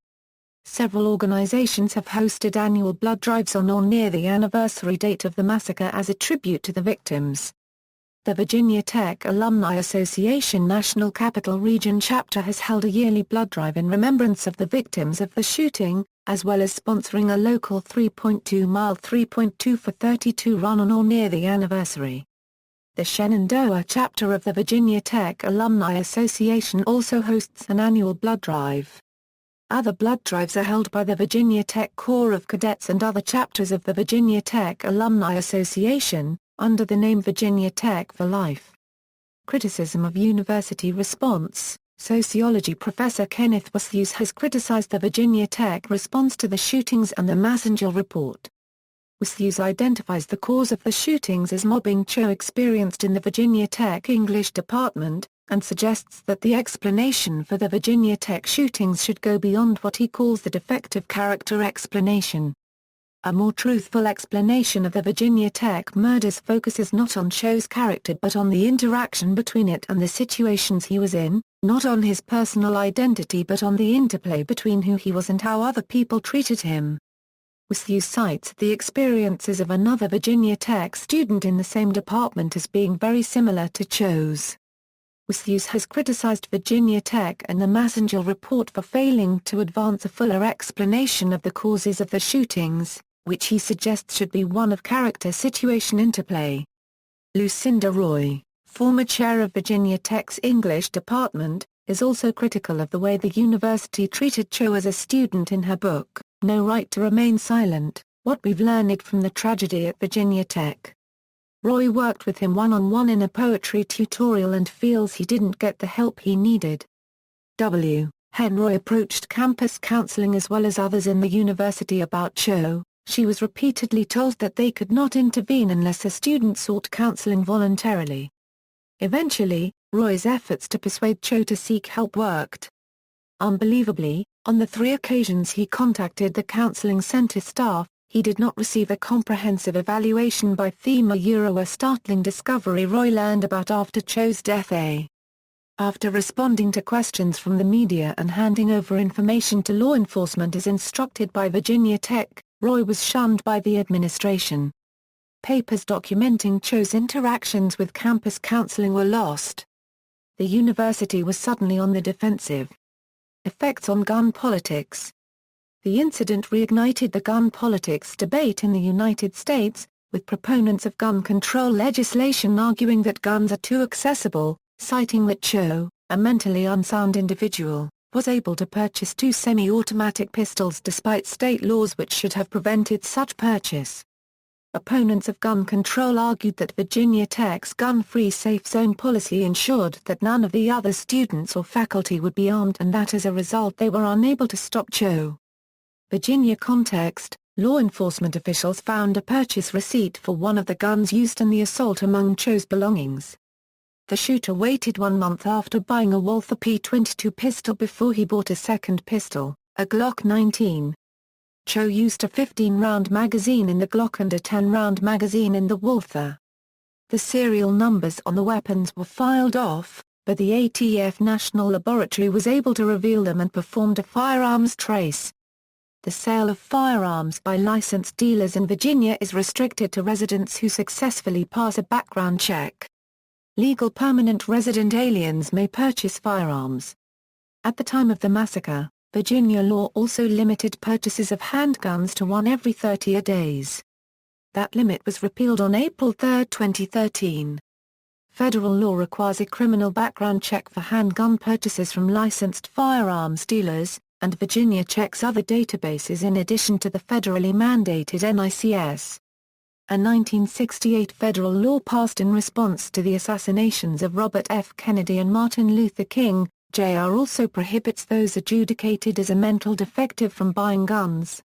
Speaker 1: Several organizations have hosted annual blood drives on or near the anniversary date of the massacre as a tribute to the victims. The Virginia Tech Alumni Association National Capital Region chapter has held a yearly blood drive in remembrance of the victims of the shooting, as well as sponsoring a local 3.2-mile 3.2 for 32 run on or near the anniversary. The Shenandoah chapter of the Virginia Tech Alumni Association also hosts an annual blood drive. Other blood drives are held by the Virginia Tech Corps of Cadets and other chapters of the Virginia Tech Alumni Association, under the name Virginia Tech for Life. Criticism of university response. Sociology professor Kenneth Westhues has criticized the Virginia Tech response to the shootings and the Massacre report. Westhues identifies the cause of the shootings as mobbing Cho experienced in the Virginia Tech English department, and suggests that the explanation for the Virginia Tech shootings should go beyond what he calls the defective character explanation. A more truthful explanation of the Virginia Tech murders focuses not on Cho's character but on the interaction between it and the situations he was in, not on his personal identity but on the interplay between who he was and how other people treated him. Westhues cites the experiences of another Virginia Tech student in the same department as being very similar to Cho's. Westhues has criticized Virginia Tech and the Massacre report for failing to advance a fuller explanation of the causes of the shootings, which he suggests should be one of character-situation interplay. Lucinda Roy, former chair of Virginia Tech's English department, is also critical of the way the university treated Cho as a student in her book, No Right to Remain Silent, What We've Learned from the Tragedy at Virginia Tech. Roy worked with him one-on-one in a poetry tutorial and feels he didn't get the help he needed. W. Roy approached campus counseling as well as others in the university about Cho. She was repeatedly told that they could not intervene unless a student sought counseling voluntarily. Eventually, Roy's efforts to persuade Cho to seek help worked. Unbelievably, on the 3 occasions he contacted the counseling center staff, he did not receive a comprehensive evaluation by a startling discovery Roy learned about after Cho's death. After responding to questions from the media and handing over information to law enforcement as instructed by Virginia Tech, Roy was shunned by the administration. Papers documenting Cho's interactions with campus counseling were lost. The university was suddenly on the defensive. Effects on gun politics. The incident reignited the gun politics debate in the United States, with proponents of gun control legislation arguing that guns are too accessible, citing that Cho, a mentally unsound individual, was able to purchase 2 semi-automatic pistols despite state laws which should have prevented such purchase. Opponents of gun control argued that Virginia Tech's gun-free safe zone policy ensured that none of the other students or faculty would be armed and that as a result they were unable to stop Cho. Virginia context. Law enforcement officials found a purchase receipt for one of the guns used in the assault among Cho's belongings. The shooter waited 1 month after buying a Walther P22 pistol before he bought a second pistol, a Glock 19. Cho used a 15-round magazine in the Glock and a 10-round magazine in the Walther. The serial numbers on the weapons were filed off, but the ATF National Laboratory was able to reveal them and performed a firearms trace. The sale of firearms by licensed dealers in Virginia is restricted to residents who successfully pass a background check. Legal permanent resident aliens may purchase firearms. At the time of the massacre, Virginia law also limited purchases of handguns to 1 every 30 days. That limit was repealed on April 3, 2013. Federal law requires a criminal background check for handgun purchases from licensed firearms dealers, and Virginia checks other databases in addition to the federally mandated NICS. a 1968 federal law passed in response to the assassinations of Robert F. Kennedy and Martin Luther King, Jr. also prohibits those adjudicated as a mental defective from buying guns.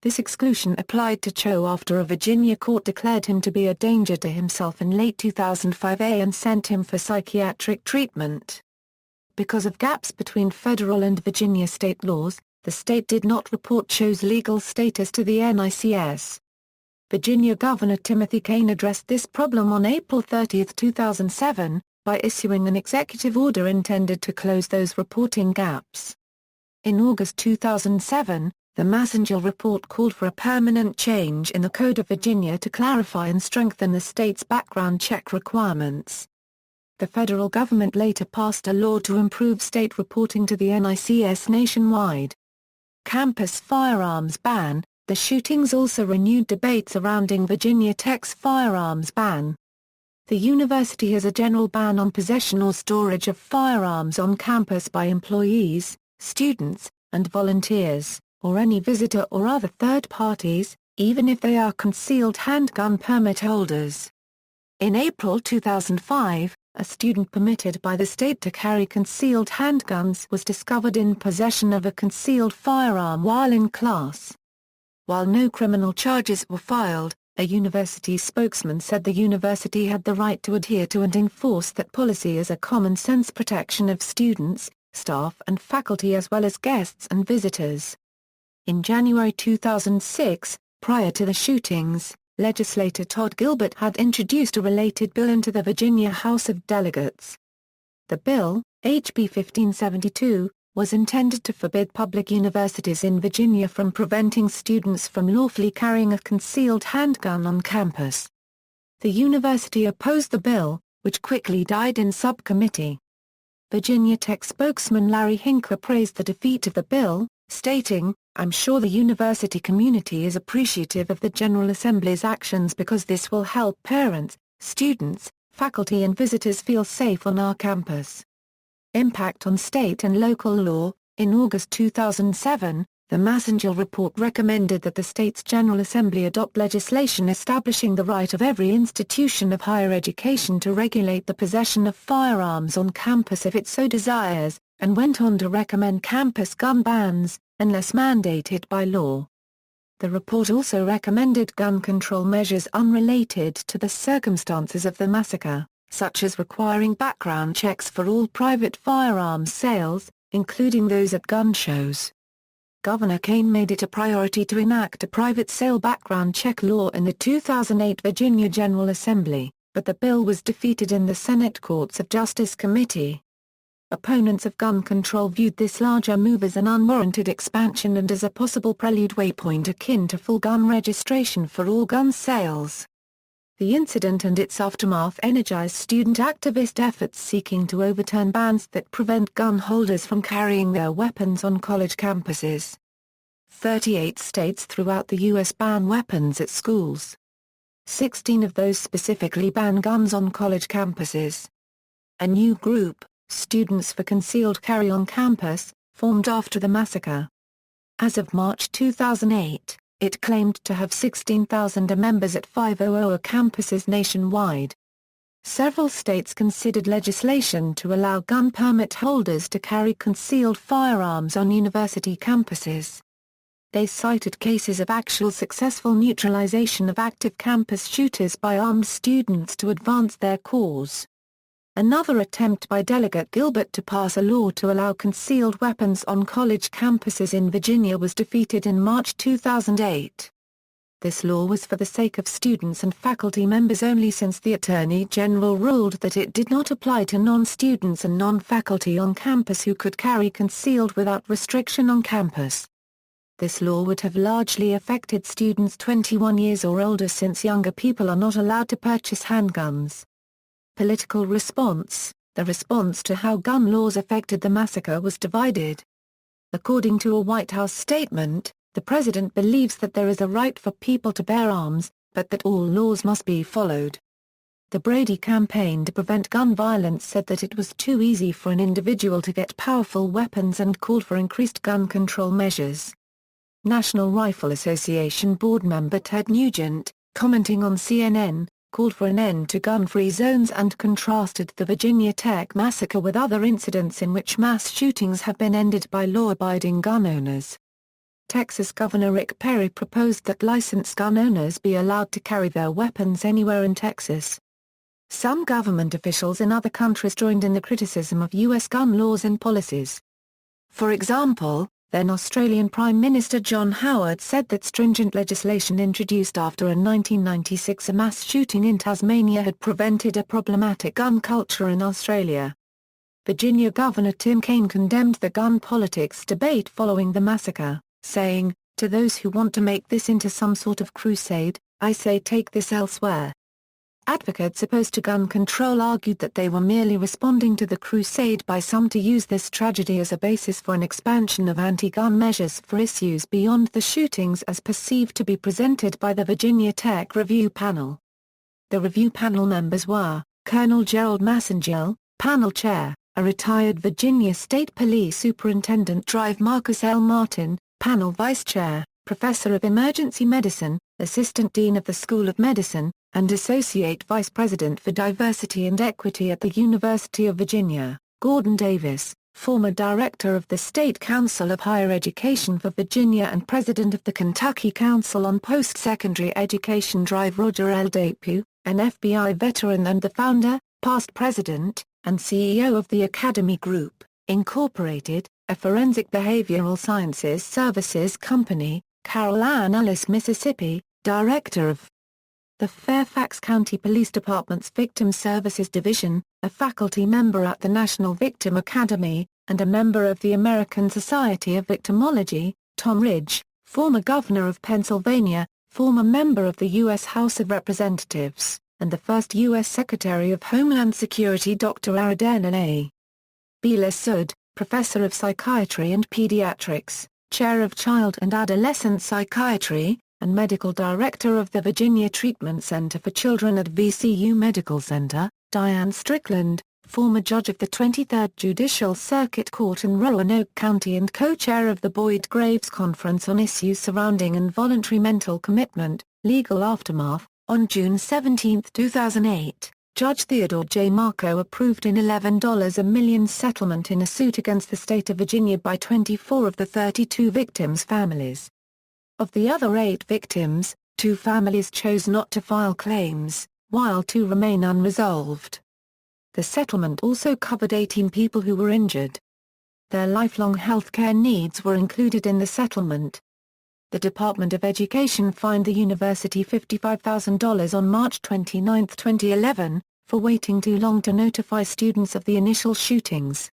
Speaker 1: This exclusion applied to Cho after a Virginia court declared him to be a danger to himself in late 2005 and sent him for psychiatric treatment. Because of gaps between federal and Virginia state laws, the state did not report Cho's legal status to the NICS. Virginia Governor Timothy Kaine addressed this problem on April 30, 2007, by issuing an executive order intended to close those reporting gaps. In August 2007, the Massacre report called for a permanent change in the Code of Virginia to clarify and strengthen the state's background check requirements. The federal government later passed a law to improve state reporting to the NICS nationwide. Campus Firearms Ban. The shootings also renewed debates surrounding Virginia Tech's firearms ban. The university has a general ban on possession or storage of firearms on campus by employees, students, and volunteers, or any visitor or other third parties, even if they are concealed handgun permit holders. In April 2005, a student permitted by the state to carry concealed handguns was discovered in possession of a concealed firearm while in class. While no criminal charges were filed, a university spokesman said the university had the right to adhere to and enforce that policy as a common-sense protection of students, staff and faculty as well as guests and visitors. In January 2006, prior to the shootings, legislator Todd Gilbert had introduced a related bill into the Virginia House of Delegates. The bill, HB 1572, was intended to forbid public universities in Virginia from preventing students from lawfully carrying a concealed handgun on campus. The university opposed the bill, which quickly died in subcommittee. Virginia Tech spokesman Larry Hincker praised the defeat of the bill, stating, "I'm sure the university community is appreciative of the General Assembly's actions because this will help parents, students, faculty and visitors feel safe on our campus." Impact on state and local law. In August 2007, the Massacre report recommended that the state's General Assembly adopt legislation establishing the right of every institution of higher education to regulate the possession of firearms on campus if it so desires, and went on to recommend campus gun bans, unless mandated by law. The report also recommended gun control measures unrelated to the circumstances of the massacre, such as requiring background checks for all private firearms sales, including those at gun shows. Governor Kaine made it a priority to enact a private sale background check law in the 2008 Virginia General Assembly, but the bill was defeated in the Senate Courts of Justice Committee. Opponents of gun control viewed this larger move as an unwarranted expansion and as a possible prelude waypoint akin to full gun registration for all gun sales. The incident and its aftermath energized student activist efforts seeking to overturn bans that prevent gun holders from carrying their weapons on college campuses. 38 states throughout the U.S. ban weapons at schools. 16 of those specifically ban guns on college campuses. A new group, Students for Concealed Carry on Campus, formed after the massacre. As of March 2008, it claimed to have 16,000 members at 500 campuses nationwide. Several states considered legislation to allow gun permit holders to carry concealed firearms on university campuses. They cited cases of actual successful neutralization of active campus shooters by armed students to advance their cause. Another attempt by Delegate Gilbert to pass a law to allow concealed weapons on college campuses in Virginia was defeated in March 2008. This law was for the sake of students and faculty members only, since the Attorney General ruled that it did not apply to non-students and non-faculty on campus who could carry concealed without restriction on campus. This law would have largely affected students 21 years or older, since younger people are not allowed to purchase handguns. Political response. The response to how gun laws affected the massacre was divided. According to a White House statement, the president believes that there is a right for people to bear arms, but that all laws must be followed. The Brady Campaign to Prevent Gun Violence said that it was too easy for an individual to get powerful weapons and called for increased gun control measures. National Rifle Association board member Ted Nugent, commenting on CNN, called for an end to gun-free zones and contrasted the Virginia Tech massacre with other incidents in which mass shootings have been ended by law-abiding gun owners. Texas Governor Rick Perry proposed that licensed gun owners be allowed to carry their weapons anywhere in Texas. Some government officials in other countries joined in the criticism of U.S. gun laws and policies. For example, then Australian Prime Minister John Howard said that stringent legislation introduced after a 1996 mass shooting in Tasmania had prevented a problematic gun culture in Australia. Virginia Governor Tim Kaine condemned the gun politics debate following the massacre, saying, "To those who want to make this into some sort of crusade, I say take this elsewhere." Advocates opposed to gun control argued that they were merely responding to the crusade by some to use this tragedy as a basis for an expansion of anti-gun measures for issues beyond the shootings as perceived to be presented by the Virginia Tech Review Panel. The review panel members were, Colonel Gerald Massengill, panel chair, a retired Virginia State Police Superintendent Drive Marcus L. Martin, panel vice chair, Professor of Emergency Medicine, Assistant Dean of the School of Medicine, and Associate Vice President for Diversity and Equity at the University of Virginia, Gordon Davis, former Director of the State Council of Higher Education for Virginia and President of the Kentucky Council on Post-Secondary Education Drive Roger L. Depew, an FBI veteran and the founder, past president, and CEO of the Academy Group, Incorporated, a forensic behavioral sciences services company, Carol Ann Ellis, Mississippi, Director of the Fairfax County Police Department's Victim Services Division, a faculty member at the National Victim Academy, and a member of the American Society of Victimology, Tom Ridge, former governor of Pennsylvania, former member of the U.S. House of Representatives, and the first U.S. Secretary of Homeland Security Dr. Aradhana A. Bila Sood, professor of psychiatry and pediatrics, chair of child and adolescent psychiatry, and medical director of the Virginia Treatment Center for Children at VCU Medical Center, Diane Strickland, former judge of the 23rd Judicial Circuit Court in Roanoke County and co-chair of the Boyd Graves Conference on Issues Surrounding Involuntary Mental Commitment, Legal Aftermath. On June 17, 2008, Judge Theodore J. Marco approved an $11 million settlement in a suit against the state of Virginia by 24 of the 32 victims' families. Of the other 8 victims, 2 families chose not to file claims, while 2 remain unresolved. The settlement also covered 18 people who were injured. Their lifelong health care needs were included in the settlement. The Department of Education fined the university $55,000 on March 29, 2011, for waiting too long to notify students of the initial shootings.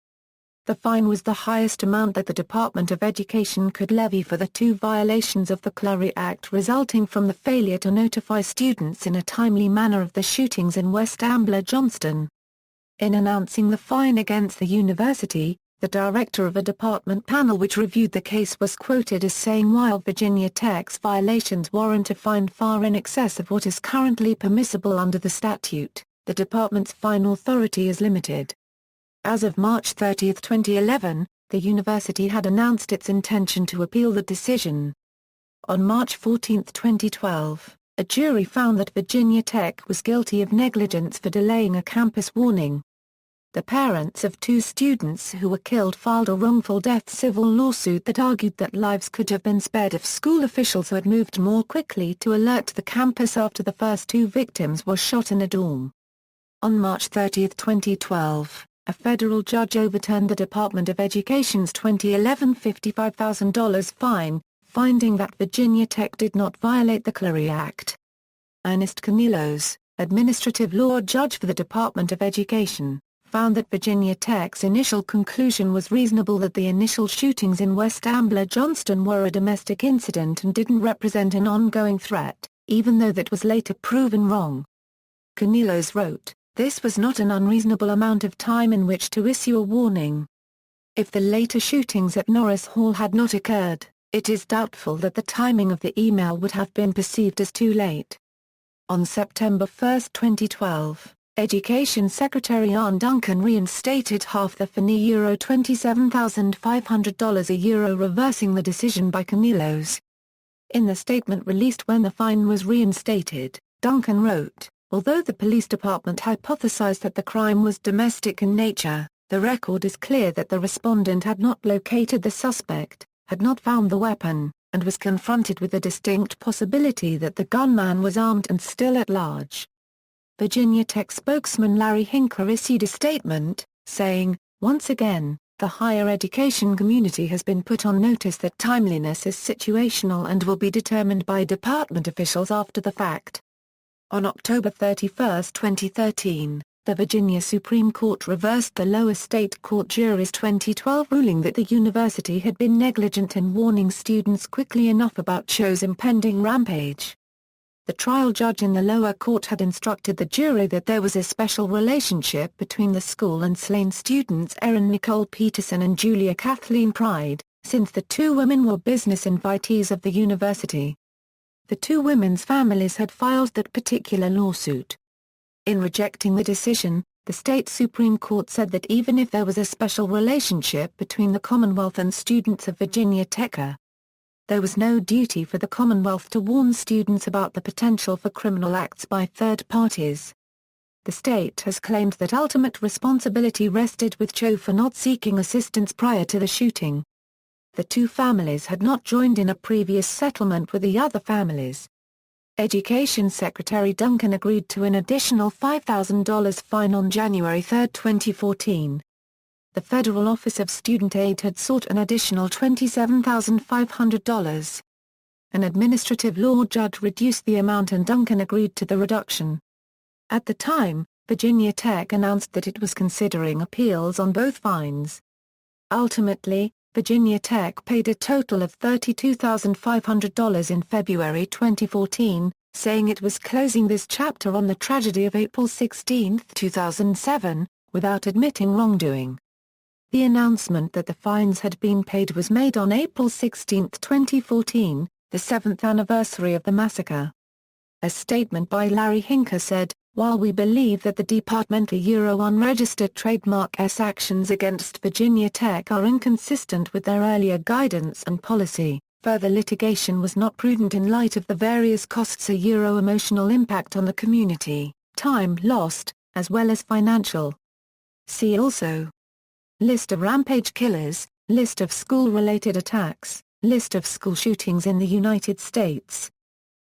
Speaker 1: The fine was the highest amount that the Department of Education could levy for the 2 violations of the Clery Act resulting from the failure to notify students in a timely manner of the shootings in West Ambler Johnston. In announcing the fine against the university, the director of a department panel which reviewed the case was quoted as saying while Virginia Tech's violations warrant a fine far in excess of what is currently permissible under the statute, the department's fine authority is limited. As of March 30, 2011, the university had announced its intention to appeal the decision. On March 14, 2012, a jury found that Virginia Tech was guilty of negligence for delaying a campus warning. The parents of 2 students who were killed filed a wrongful death civil lawsuit that argued that lives could have been spared if school officials had moved more quickly to alert the campus after the first 2 victims were shot in a dorm. On March 30, 2012, a federal judge overturned the Department of Education's 2011 $55,000 fine, finding that Virginia Tech did not violate the Clery Act. Ernest Canillos, administrative law judge for the Department of Education, found that Virginia Tech's initial conclusion was reasonable that the initial shootings in West Ambler Johnston were a domestic incident and didn't represent an ongoing threat, even though that was later proven wrong. Canillos wrote, "This was not an unreasonable amount of time in which to issue a warning. If the later shootings at Norris Hall had not occurred, it is doubtful that the timing of the email would have been perceived as too late." On September 1, 2012, Education Secretary Arne Duncan reinstated half the fine €27,500 reversing the decision by Canillos. In the statement released when the fine was reinstated, Duncan wrote, "Although the police department hypothesized that the crime was domestic in nature, the record is clear that the respondent had not located the suspect, had not found the weapon, and was confronted with the distinct possibility that the gunman was armed and still at large." Virginia Tech spokesman Larry Hincker issued a statement, saying, "Once again, the higher education community has been put on notice that timeliness is situational and will be determined by department officials after the fact." On October 31, 2013, the Virginia Supreme Court reversed the lower state court jury's 2012 ruling that the university had been negligent in warning students quickly enough about Cho's impending rampage. The trial judge in the lower court had instructed the jury that there was a special relationship between the school and slain students Erin Nicole Peterson and Julia Kathleen Pride, since the two women were business invitees of the university. The two women's families had filed that particular lawsuit. In rejecting the decision, the state Supreme Court said that even if there was a special relationship between the Commonwealth and students of Virginia Tech, there was no duty for the Commonwealth to warn students about the potential for criminal acts by third parties. The state has claimed that ultimate responsibility rested with Cho for not seeking assistance prior to the shooting. The two families had not joined in a previous settlement with the other families. Education Secretary Duncan agreed to an additional $5,000 fine on January 3, 2014. The Federal Office of Student Aid had sought an additional $27,500. An administrative law judge reduced the amount and Duncan agreed to the reduction. At the time, Virginia Tech announced that it was considering appeals on both fines. Ultimately, Virginia Tech paid a total of $32,500 in February 2014, saying it was closing this chapter on the tragedy of April 16, 2007, without admitting wrongdoing. The announcement that the fines had been paid was made on April 16, 2014, the 7th anniversary of the massacre. A statement by Larry Hincker said, "While we believe that the departmental unregistered trademark S actions against Virginia Tech are inconsistent with their earlier guidance and policy, further litigation was not prudent in light of the various costs emotional impact on the community, time lost, as well as financial." See also: List of rampage killers, List of school-related attacks, List of school shootings in the United States.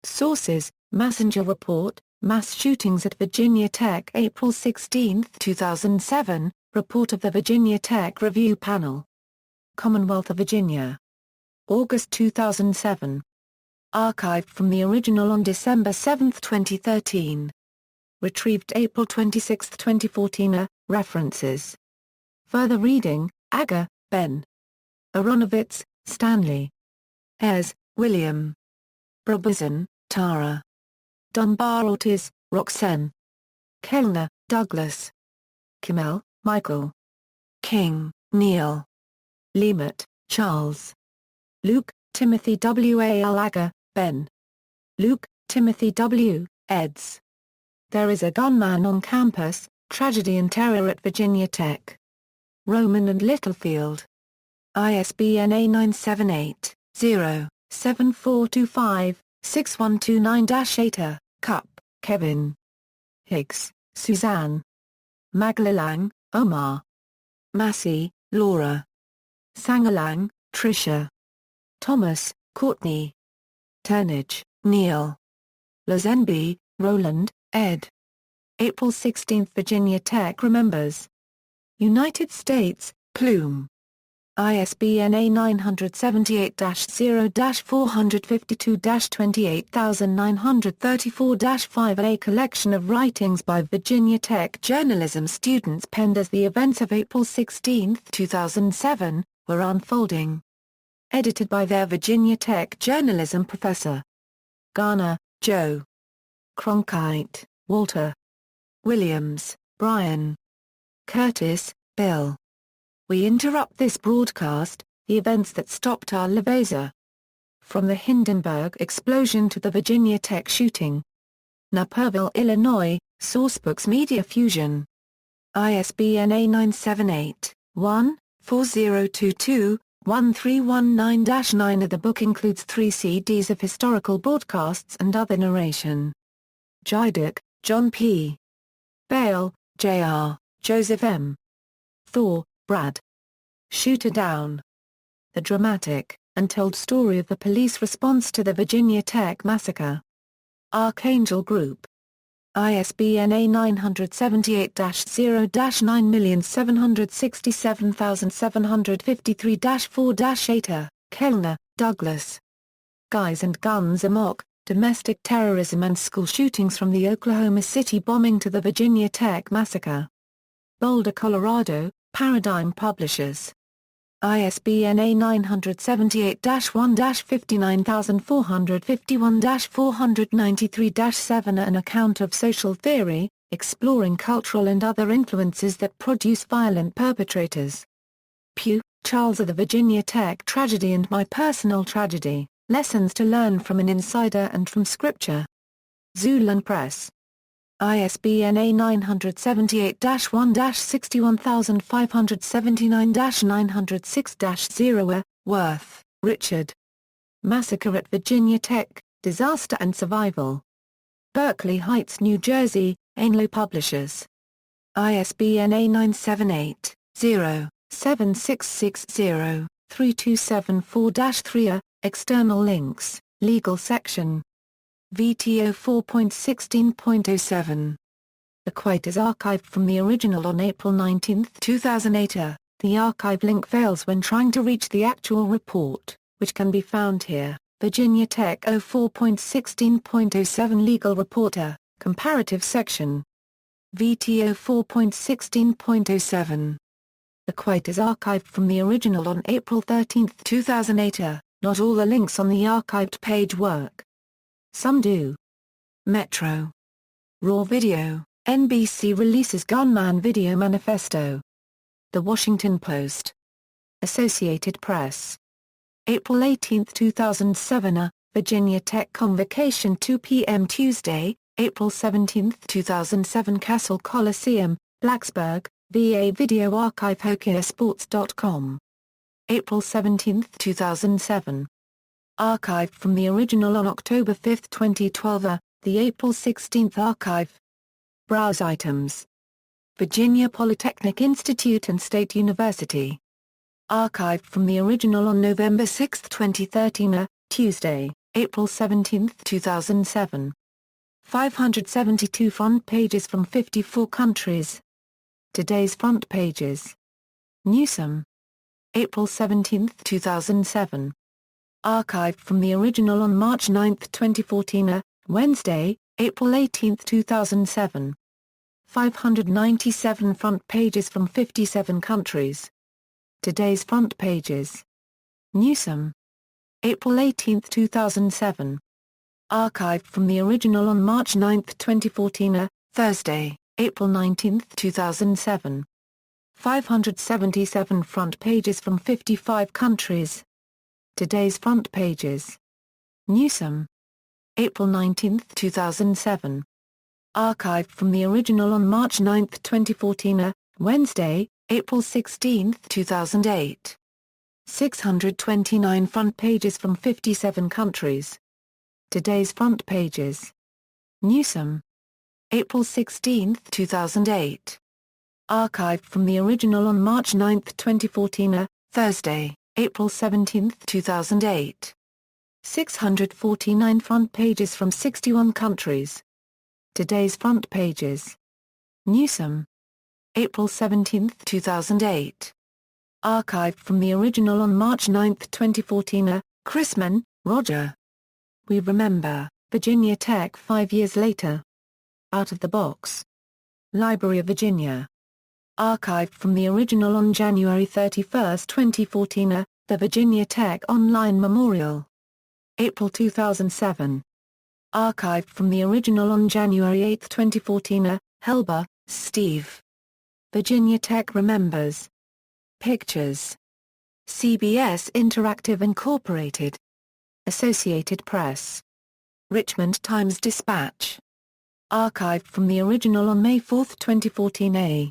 Speaker 1: Sources: Messenger Report, Mass Shootings at Virginia Tech April 16, 2007, Report of the Virginia Tech Review Panel. Commonwealth of Virginia. August 2007. Archived from the original on December 7, 2013. Retrieved April 26, 2014. References. Further reading: Agger, Ben. Aronovitz, Stanley. Ayres, William. Brabazon, Tara. Dunbar Ortiz, Roxanne. Kellner, Douglas. Kimmel, Michael. King, Neil. Leamet, Charles. Luke, Timothy W. A. L. Agger, Ben. Luke, Timothy W., eds. There is a Gunman on Campus, Tragedy and Terror at Virginia Tech. Rowman and Littlefield. ISBN A978-0-7425-6129-8. Cupp, Kevin. Higgs, Suzanne. Maglalang, Omar. Massey, Laura. Sangalang, Tricia. Thomas, Courtney. Turnage, Neil. Lazenby, Roland, ed. April 16 – Virginia Tech Remembers. United States, Plume. ISBN A978-0-452-28934-5. A collection of writings by Virginia Tech journalism students penned as the events of April 16, 2007, were unfolding. Edited by their Virginia Tech journalism professor. Garner, Joe. Cronkite, Walter. Williams, Brian. Curtis, Bill. We interrupt this broadcast, the events that stopped our Laveza. From the Hindenburg explosion to the Virginia Tech shooting. Naperville, Illinois, Sourcebooks Media Fusion. ISBN A978-1-4022, 1319-9 of the book includes 3 CDs of historical broadcasts and other narration. Jiduk, John P. Bale, J.R., Joseph M. Thor, Brad. Shooter Down. The dramatic, untold story of the police response to the Virginia Tech Massacre. Archangel Group. ISBN A978-0-9767753-4-8. Kellner, Douglas. Guys and Guns Amok, Domestic Terrorism and School Shootings from the Oklahoma City Bombing to the Virginia Tech Massacre. Boulder, Colorado, Paradigm Publishers. ISBN A978-1-59451-493-7. An account of social theory, exploring cultural and other influences that produce violent perpetrators. Pugh, Charles. Of the Virginia Tech Tragedy and My Personal Tragedy, Lessons to Learn from an Insider and from Scripture. Xulon Press. ISBN A978-1-61579-906-0. Worth, Richard. Massacre at Virginia Tech, Disaster and Survival. Berkeley Heights, New Jersey, Ainlow Publishers. ISBN A978-0-7660-3274-3. External links, Legal section. VTO 4.16.07. The quote is archived from the original on April 19, 2008. The archive link fails when trying to reach the actual report, which can be found here. Virginia Tech 04.16.07 Legal Reporter, Comparative Section. VTO 4.16.07. The quote is archived from the original on April 13, 2008. Not all the links on the archived page work. Some do. Metro. Raw Video, NBC releases Gunman Video Manifesto. The Washington Post. Associated Press. April 18, 2007. Virginia Tech Convocation 2 p.m. Tuesday, April 17, 2007. Castle Coliseum, Blacksburg, VA Video Archive. HokeySports.com. April 17, 2007. Archived from the original on October 5, 2012. The April 16 archive. Browse items. Virginia Polytechnic Institute and State University. Archived from the original on November 6, 2013. Tuesday, April 17, 2007. 572 front pages from 54 countries. Today's front pages. Newsom. April 17, 2007. Archived from the original on March 9, 2014. Wednesday, April 18, 2007. 597 front pages from 57 countries. Today's front pages. Newsom. April 18, 2007. Archived from the original on March 9, 2014. Thursday, April 19, 2007. 577 front pages from 55 countries. Today's front pages. Newsom. April 19, 2007. Archived from the original on March 9, 2014. Wednesday, April 16, 2008. 629 front pages from 57 countries. Today's front pages. Newsom. April 16, 2008. Archived from the original on March 9, 2014. Thursday, April 17, 2008. 649 front pages from 61 countries. Today's front pages. Newsom. April 17, 2008. Archived from the original on March 9, 2014. Chrisman, Roger. We Remember, Virginia Tech 5 years later. Out of the Box. Library of Virginia. Archived from the original on January 31, 2014. The Virginia Tech Online Memorial. April 2007. Archived from the original on January 8, 2014. Helber, Steve. Virginia Tech Remembers. Pictures. CBS Interactive Incorporated. Associated Press. Richmond Times-Dispatch. Archived from the original on May 4, 2014. A.